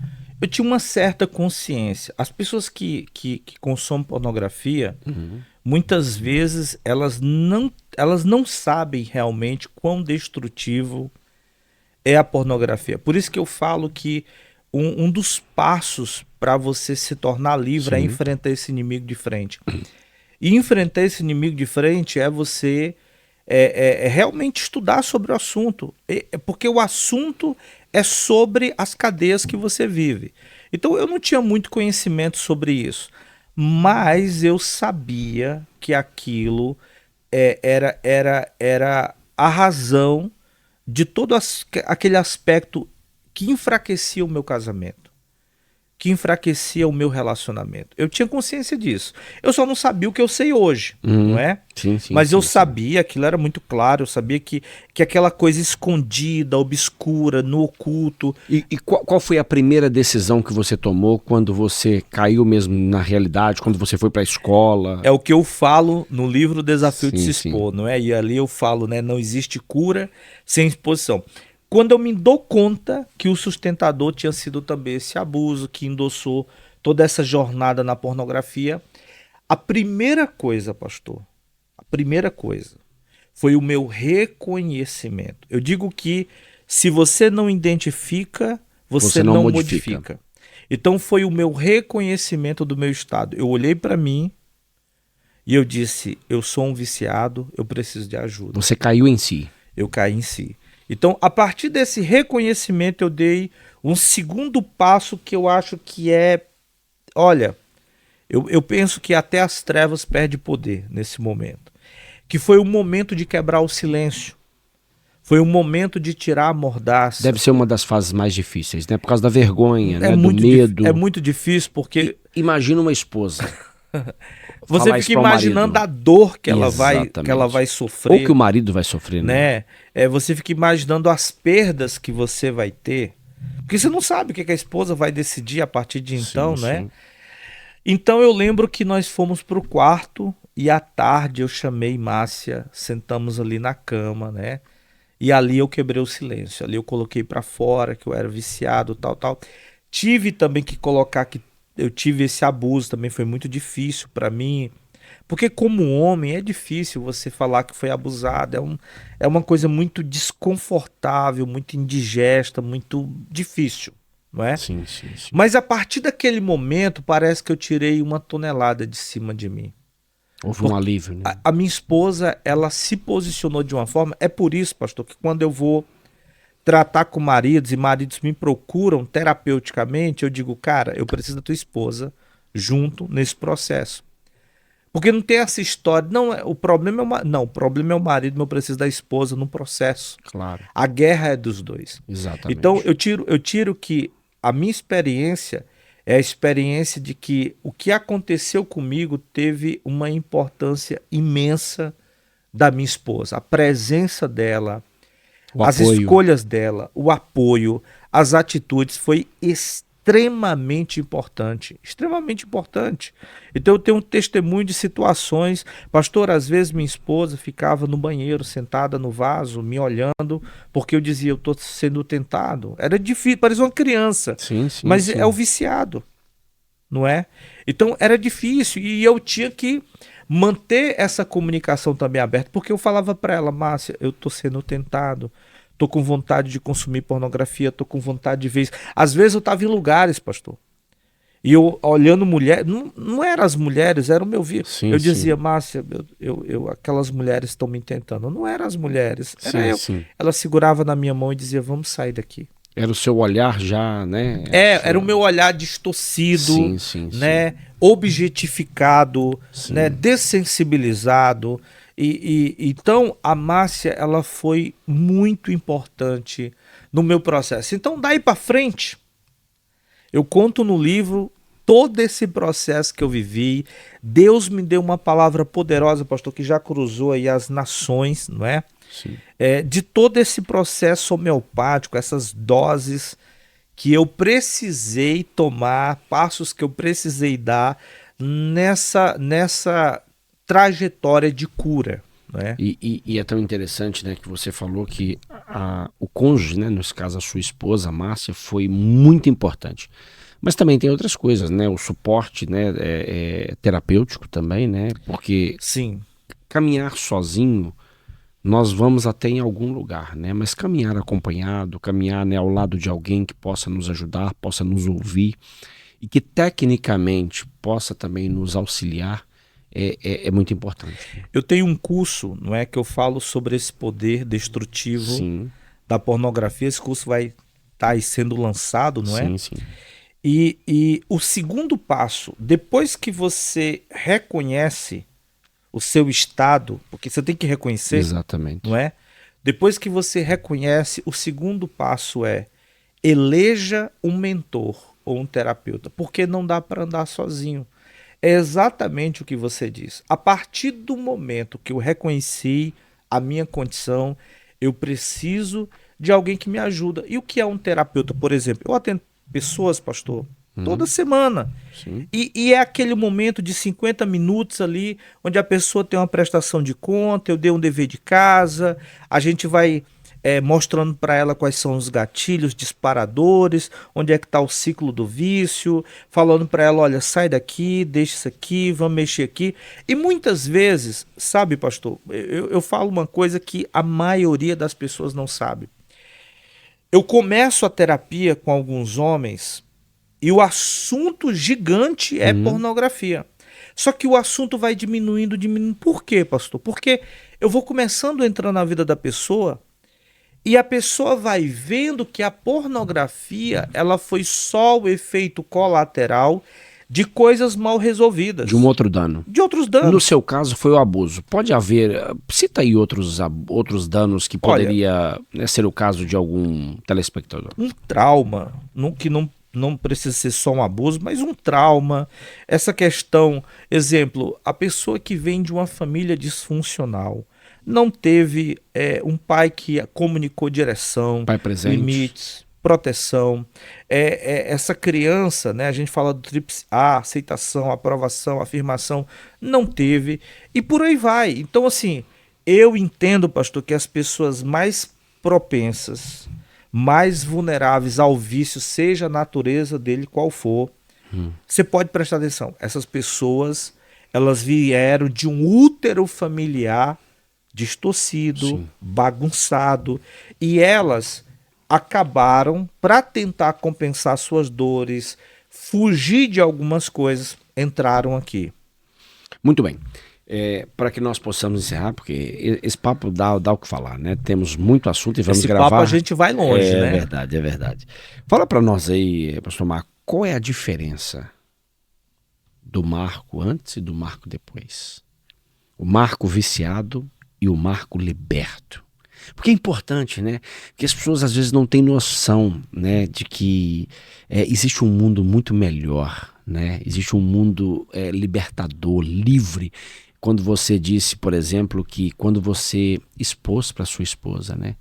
uma certa consciência. As pessoas que consomem pornografia, muitas vezes elas não sabem realmente quão destrutivo é a pornografia. Por isso que eu falo que um dos passos para você se tornar livre é enfrentar esse inimigo de frente. E enfrentar esse inimigo de frente é você realmente estudar sobre o assunto. Porque o assunto é sobre as cadeias que você vive. Então eu não tinha muito conhecimento sobre isso. Mas eu sabia que aquilo era a razão de todo aquele aspecto que enfraquecia o meu casamento, que enfraquecia o meu relacionamento. Eu tinha consciência disso. Eu só não sabia o que eu sei hoje, não é? Sim, mas eu sabia, aquilo era muito claro, eu sabia que aquela coisa escondida, obscura, no oculto... E qual foi a primeira decisão que você tomou quando você caiu mesmo na realidade, quando você foi para a escola? É o que eu falo no livro Desafio de se Expor, não é? E ali eu falo, né, não existe cura sem exposição. Quando eu me dou conta que o sustentador tinha sido também esse abuso, que endossou toda essa jornada na pornografia, a primeira coisa, pastor, foi o meu reconhecimento. Eu digo que se você não identifica, você não modifica. Então foi o meu reconhecimento do meu estado. Eu olhei para mim e eu disse, eu sou um viciado, eu preciso de ajuda. Você caiu em si. Eu caí em si. Então, a partir desse reconhecimento, eu dei um segundo passo que eu acho que é... Olha, eu penso que até as trevas perdem poder nesse momento. Que foi o momento de quebrar o silêncio. Foi o momento de tirar a mordaça. Deve ser uma das fases mais difíceis, né? Por causa da vergonha, né? muito do medo. É muito difícil porque... Imagina uma esposa. Você fica imaginando a dor que ela vai sofrer. Ou que o marido vai sofrer, né? Você fica imaginando as perdas que você vai ter. Porque você não sabe o que a esposa vai decidir a partir de então, né? Sim. Então eu lembro que nós fomos pro quarto e à tarde eu chamei Márcia, sentamos ali na cama, né? E ali eu quebrei o silêncio. Ali eu coloquei pra fora que eu era viciado, tal. Tive também que colocar que eu tive esse abuso, também foi muito difícil pra mim. Porque como homem é difícil você falar que foi abusado. É uma coisa muito desconfortável, muito indigesta, muito difícil, não é? Sim. Mas a partir daquele momento parece que eu tirei 1 tonelada de cima de mim. Houve um alívio, né? A minha esposa, ela se posicionou de uma forma... É por isso, pastor, que quando eu vou tratar com maridos e maridos me procuram terapeuticamente, eu digo, cara, eu preciso da tua esposa junto nesse processo. Porque não tem essa história, o problema é o marido, mas eu preciso da esposa no processo. Claro. A guerra é dos dois. Exatamente. Então eu tiro que a minha experiência é a experiência de que o que aconteceu comigo teve uma importância imensa da minha esposa. A presença dela, as escolhas dela, o apoio, as atitudes foi extremamente importante. Extremamente importante. Então eu tenho um testemunho de situações. Pastor, às vezes minha esposa ficava no banheiro, sentada no vaso, me olhando, porque eu dizia, eu estou sendo tentado. Era difícil, parecia uma criança. Sim, mas é o viciado, não é? Então era difícil e eu tinha que manter essa comunicação também aberta, porque eu falava para ela, Márcia, eu estou sendo tentado. Tô com vontade de consumir pornografia, tô com vontade de ver isso. Às vezes eu estava em lugares, pastor, e eu olhando mulher, não eram as mulheres, era o meu vício. Eu dizia, Márcia, aquelas mulheres estão me tentando. Não eram as mulheres, era eu. Sim. Ela segurava na minha mão e dizia, vamos sair daqui. Era o seu olhar já, né? Era o meu olhar distorcido, né? Objetificado, né? Dessensibilizado. Então a Márcia, ela foi muito importante no meu processo. Então daí para frente eu conto no livro todo esse processo que eu vivi. Deus me deu uma palavra poderosa, pastor, que já cruzou aí as nações, não é? Sim. De todo esse processo homeopático, essas doses que eu precisei tomar, passos que eu precisei dar nessa trajetória de cura, né? E é tão interessante, né, que você falou que o cônjuge, né, nesse caso a sua esposa, a Márcia, foi muito importante. Mas também tem outras coisas, né? O suporte, né, terapêutico também, né? Porque sim, caminhar sozinho, nós vamos até em algum lugar, né? Mas caminhar acompanhado, caminhar, né, ao lado de alguém que possa nos ajudar, possa nos ouvir e que tecnicamente possa também nos auxiliar, é muito importante. Eu tenho um curso, não é, que eu falo sobre esse poder destrutivo da pornografia. Esse curso vai estar aí sendo lançado, não é? Sim. E o segundo passo, depois que você reconhece o seu estado, porque você tem que reconhecer, exatamente, não é? Depois que você reconhece, o segundo passo é eleja um mentor ou um terapeuta, porque não dá para andar sozinho. É exatamente o que você diz. A partir do momento que eu reconheci a minha condição, eu preciso de alguém que me ajuda. E o que é um terapeuta, por exemplo? Eu atendo pessoas, pastor, toda semana. E é aquele momento de 50 minutos ali, onde a pessoa tem uma prestação de conta, eu dei um dever de casa, a gente vai mostrando para ela quais são os gatilhos, disparadores, onde é que está o ciclo do vício, falando para ela, olha, sai daqui, deixa isso aqui, vamos mexer aqui. E muitas vezes, sabe, pastor, eu falo uma coisa que a maioria das pessoas não sabe. Eu começo a terapia com alguns homens E o assunto gigante é pornografia. Só que o assunto vai diminuindo. Por quê, pastor? Porque eu vou começando a entrar na vida da pessoa e a pessoa vai vendo que a pornografia ela foi só o efeito colateral de coisas mal resolvidas. De um outro dano. De outros danos. No seu caso foi o abuso. Pode haver, cita aí outros danos que poderia ser o caso de algum telespectador. Um trauma, que não precisa ser só um abuso, mas um trauma. Essa questão, exemplo, a pessoa que vem de uma família disfuncional, não teve um pai que comunicou direção, pai presente, limites, proteção. Essa criança, né, a gente fala do tríplice A, aceitação, aprovação, afirmação, não teve. E por aí vai. Então, assim, eu entendo, pastor, que as pessoas mais propensas, mais vulneráveis ao vício, seja a natureza dele qual for, você pode prestar atenção. Essas pessoas, elas vieram de um útero familiar distorcido, sim, bagunçado, e elas acabaram, para tentar compensar suas dores, fugir de algumas coisas, entraram aqui. Muito bem. Para que nós possamos encerrar, porque esse papo dá o que falar, né? Temos muito assunto e vamos esse gravar. Papo a gente vai longe, né? É verdade. Fala para nós aí, pastor Marco, qual é a diferença do Marco antes e do Marco depois? O Marco viciado e o Marco liberto. Porque é importante, né? Porque as pessoas às vezes não têm noção, né, de que existe um mundo muito melhor, né? Existe um mundo libertador, livre. Quando você disse, por exemplo, que quando você expôs para sua esposa, né,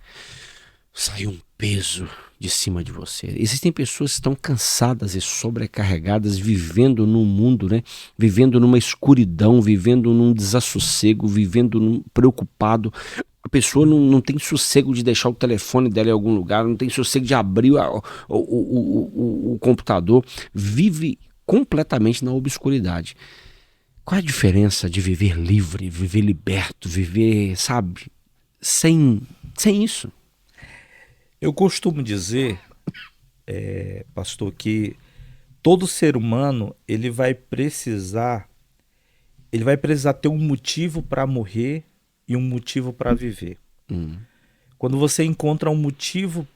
saiu um peso de cima de você. Existem pessoas que estão cansadas e sobrecarregadas, vivendo num mundo, né, vivendo numa escuridão, vivendo num desassossego, vivendo preocupado. A pessoa não tem sossego de deixar o telefone dela em algum lugar, não tem sossego de abrir o computador, vive completamente na obscuridade. Qual é a diferença de viver livre, viver liberto, viver, sabe, sem isso? Eu costumo dizer, pastor, que todo ser humano ele vai precisar ter um motivo para morrer e um motivo para viver. Quando você encontra um motivo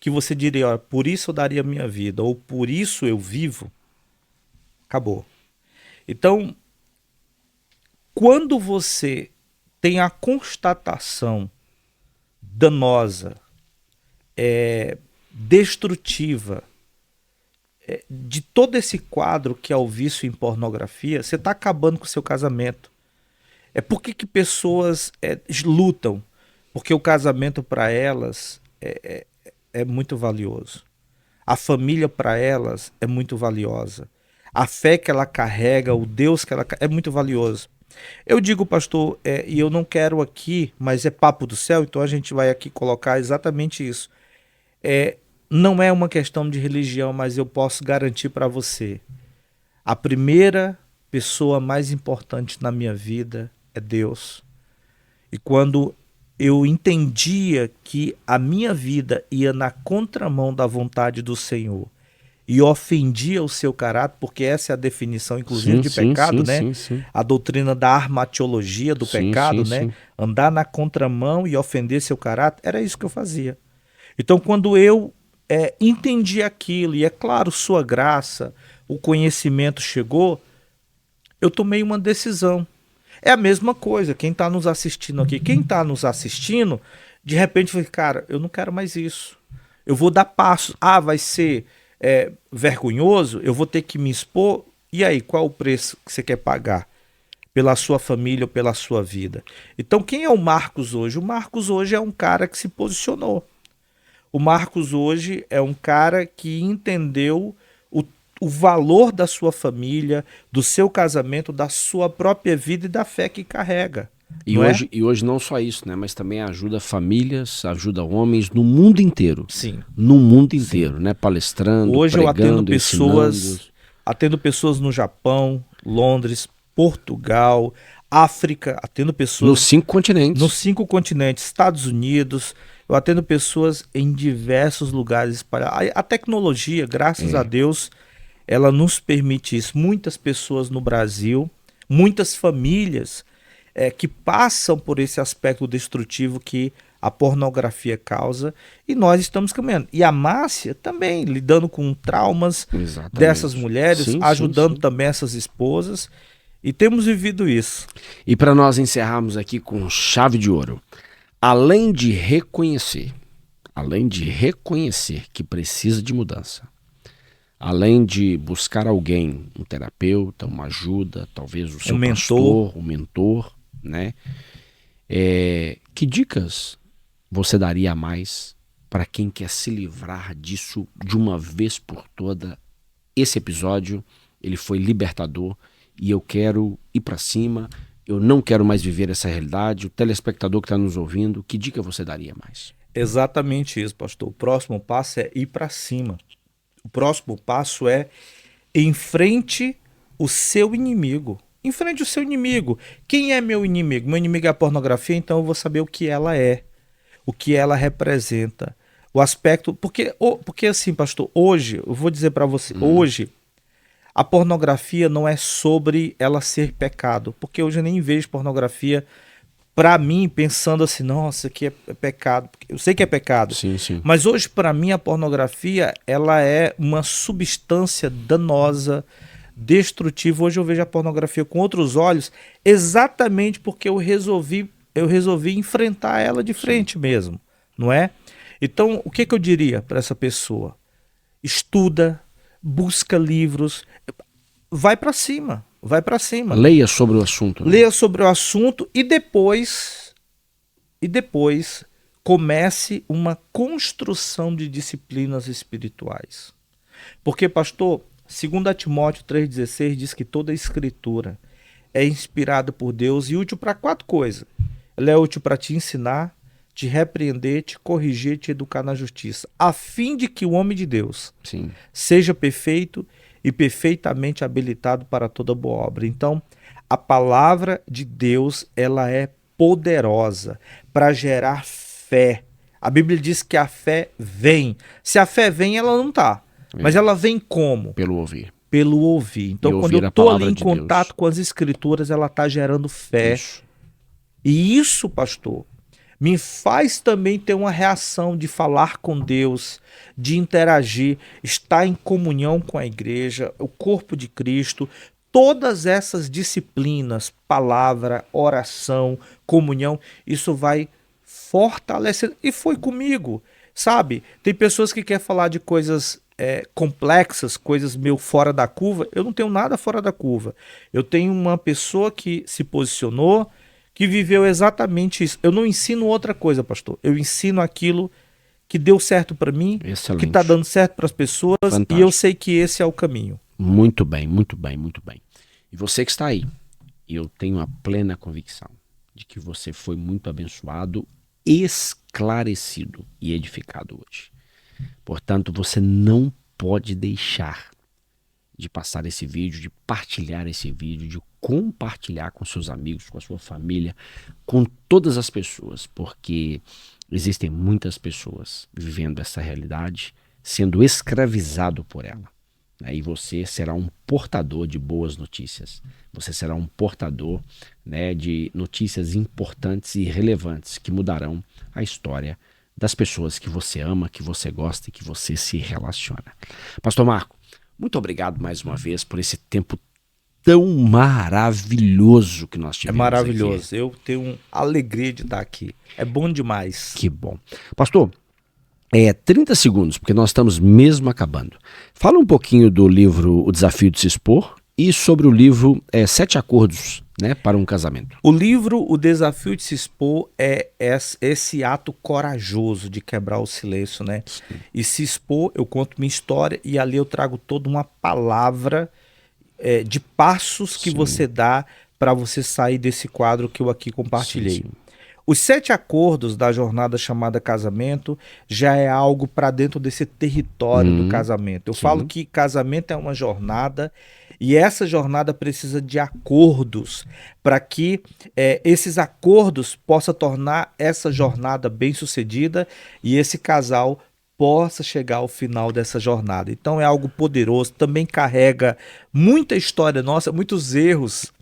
que você diria, ó, por isso eu daria minha vida, ou por isso eu vivo, acabou. Então, quando você tem a constatação danosa, destrutiva, de todo esse quadro que é o vício em pornografia, você está acabando com o seu casamento. Por que pessoas lutam? Porque o casamento para elas é muito valioso. A família para elas é muito valiosa. A fé que ela carrega, o Deus que ela carrega, é muito valioso. Eu digo, pastor, e eu não quero aqui, mas é papo do céu, então a gente vai aqui colocar exatamente isso. Não é uma questão de religião, mas eu posso garantir para você. A primeira pessoa mais importante na minha vida é Deus. E quando eu entendia que a minha vida ia na contramão da vontade do Senhor e ofendia o seu caráter, porque essa é a definição, inclusive, de pecado, né? Sim. A doutrina da armatiologia do pecado, né? Andar na contramão e ofender seu caráter, era isso que eu fazia. Então, quando eu entendi aquilo, e é claro, sua graça, o conhecimento chegou, eu tomei uma decisão. É a mesma coisa, quem está nos assistindo aqui, de repente foi, cara, eu não quero mais isso. Eu vou dar passos. Vai ser vergonhoso, eu vou ter que me expor. E aí, qual o preço que você quer pagar? Pela sua família ou pela sua vida? Então, quem é o Marcos hoje? O Marcos hoje é um cara que se posicionou. O Marcos hoje é um cara que entendeu o valor da sua família, do seu casamento, da sua própria vida e da fé que carrega. E hoje não só isso, né? Mas também ajuda famílias, ajuda homens no mundo inteiro. Sim. No mundo inteiro, né? Palestrando, hoje pregando, atendo pessoas no Japão, Londres, Portugal, África, atendo pessoas... Nos 5 continentes. Nos 5 continentes, Estados Unidos, Eu atendo pessoas em diversos lugares. A tecnologia, graças a Deus, ela nos permite isso. Muitas pessoas no Brasil, muitas famílias que passam por esse aspecto destrutivo que a pornografia causa, e nós estamos caminhando. E a Márcia também lidando com traumas dessas mulheres, ajudando também essas esposas, e temos vivido isso. E para nós encerrarmos aqui com chave de ouro, além de reconhecer que precisa de mudança, além de buscar alguém, um terapeuta, uma ajuda, talvez o seu pastor, um mentor, né? Que dicas você daria a mais para quem quer se livrar disso de uma vez por toda? Esse episódio, ele foi libertador e eu quero ir para cima, eu não quero mais viver essa realidade. O telespectador que está nos ouvindo, que dica você daria mais? Exatamente isso, pastor. O próximo passo é ir para cima. O próximo passo é enfrente o seu inimigo. Enfrente o seu inimigo. Quem é meu inimigo? Meu inimigo é a pornografia, então eu vou saber o que ela é, o que ela representa, o aspecto... Porque assim, pastor, hoje, eu vou dizer para você, hoje, a pornografia não é sobre ela ser pecado, porque hoje eu nem vejo pornografia, para mim, pensando assim, nossa, aqui é pecado. Eu sei que é pecado, sim. Mas hoje, para mim, a pornografia, ela é uma substância danosa, destrutiva. Hoje eu vejo a pornografia com outros olhos, exatamente porque eu resolvi enfrentar ela de frente mesmo, não é? Então, o que eu diria para essa pessoa? Estuda, busca livros, vai para cima. Leia sobre o assunto. Né? Leia sobre o assunto e depois comece uma construção de disciplinas espirituais. Porque, pastor, 2 Timóteo 3,16 diz que toda a escritura é inspirada por Deus e útil para 4 coisas. Ela é útil para te ensinar, te repreender, te corrigir, te educar na justiça, a fim de que o homem de Deus seja perfeito e perfeitamente habilitado para toda boa obra. Então, a palavra de Deus, ela é poderosa para gerar fé. A Bíblia diz que a fé vem. Se a fé vem, ela não está. Mas ela vem como? Pelo ouvir. Pelo ouvir. Então, quando eu estou ali em contato com as escrituras, ela está gerando fé. Isso. E isso, pastor, me faz também ter uma reação de falar com Deus, de interagir, estar em comunhão com a igreja, o corpo de Cristo. Todas essas disciplinas, palavra, oração, comunhão, isso vai fortalecer. E foi comigo, sabe? Tem pessoas que querem falar de coisas complexas, coisas meio fora da curva. Eu não tenho nada fora da curva. Eu tenho uma pessoa que se posicionou, que viveu exatamente isso. Eu não ensino outra coisa, pastor. Eu ensino aquilo que deu certo para mim, Excelente. Que está dando certo para as pessoas. Fantástico. E eu sei que esse é o caminho. Muito bem, muito bem, muito bem. E você que está aí, eu tenho a plena convicção de que você foi muito abençoado, esclarecido e edificado hoje. Portanto, você não pode deixar de passar esse vídeo, de partilhar esse vídeo, de compartilhar com seus amigos, com a sua família, com todas as pessoas, porque existem muitas pessoas vivendo essa realidade, sendo escravizado por ela. E você será um portador de boas notícias. Você será um portador, né, de notícias importantes e relevantes que mudarão a história das pessoas que você ama, que você gosta e que você se relaciona. Pastor Marco, muito obrigado mais uma vez por esse tempo tão maravilhoso que nós tivemos. É maravilhoso. Aqui. Eu tenho alegria de estar aqui. É bom demais. Que bom. Pastor, 30 segundos, porque nós estamos mesmo acabando. Fala um pouquinho do livro O Desafio de Se Expor e sobre o livro 7 Acordos, né, para um Casamento. O livro O Desafio de Se Expor é esse ato corajoso de quebrar o silêncio, né? Sim. E se expor, eu conto minha história e ali eu trago toda uma palavra de passos que você dá para você sair desse quadro que eu aqui compartilhei. Sim. Os 7 acordos da jornada chamada casamento já é algo para dentro desse território do casamento. Eu falo que casamento é uma jornada e essa jornada precisa de acordos para que esses acordos possam tornar essa jornada bem-sucedida e esse casal possa chegar ao final dessa jornada. Então é algo poderoso, também carrega muita história nossa, muitos erros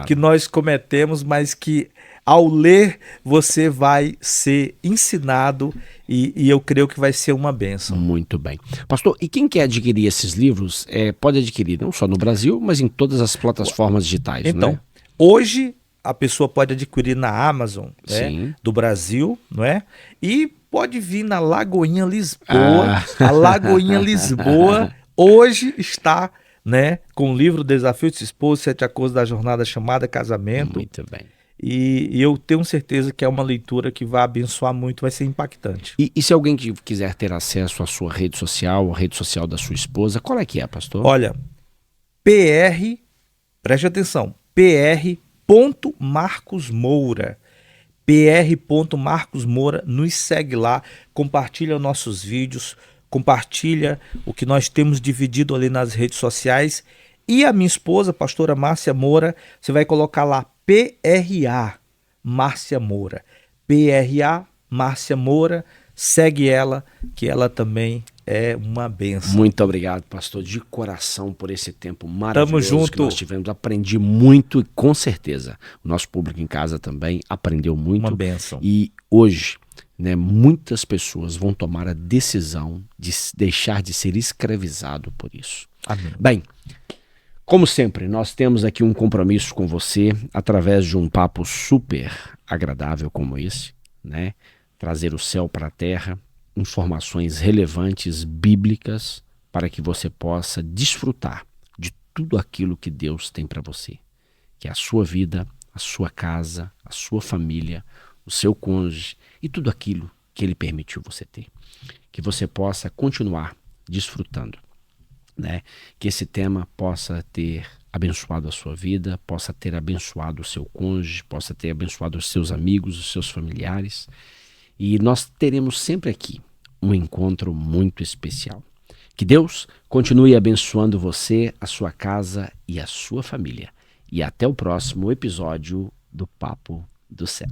que nós cometemos, mas que ao ler você vai ser ensinado e eu creio que vai ser uma bênção. Muito bem. Pastor, e quem quer adquirir esses livros, pode adquirir não só no Brasil, mas em todas as plataformas digitais, então, né? Hoje a pessoa pode adquirir na Amazon, né, do Brasil, não é? E pode vir na Lagoinha Lisboa. A Lagoinha Lisboa hoje está, né, com o livro Desafio de Se Expor, 7 Acordos da Jornada chamada Casamento. Muito bem. E eu tenho certeza que é uma leitura que vai abençoar muito, vai ser impactante. E se alguém que quiser ter acesso à sua rede social, a rede social da sua esposa, qual é que é, pastor? Olha, preste atenção, Marcos Moura, Marcos Moura, nos segue lá, compartilha nossos vídeos, compartilha o que nós temos dividido ali nas redes sociais. E a minha esposa, pastora Márcia Moura, você vai colocar lá PRA Márcia Moura. PRA Márcia Moura, segue ela, que ela também é uma bênção. Muito obrigado, pastor, de coração por esse tempo maravilhoso. Tamo junto. Que nós tivemos. Aprendi muito e com certeza o nosso público em casa também aprendeu muito. Uma bênção. E hoje, né, muitas pessoas vão tomar a decisão de deixar de ser escravizado por isso. Amém. Bem, como sempre, nós temos aqui um compromisso com você através de um papo super agradável como esse, né? Trazer o céu para a terra, informações relevantes, bíblicas, para que você possa desfrutar de tudo aquilo que Deus tem para você, que é a sua vida, a sua casa, a sua família, o seu cônjuge e tudo aquilo que Ele permitiu você ter. Que você possa continuar desfrutando, né? Que esse tema possa ter abençoado a sua vida, possa ter abençoado o seu cônjuge, possa ter abençoado os seus amigos, os seus familiares. E nós teremos sempre aqui um encontro muito especial. Que Deus continue abençoando você, a sua casa e a sua família. E até o próximo episódio do Papo do Céu.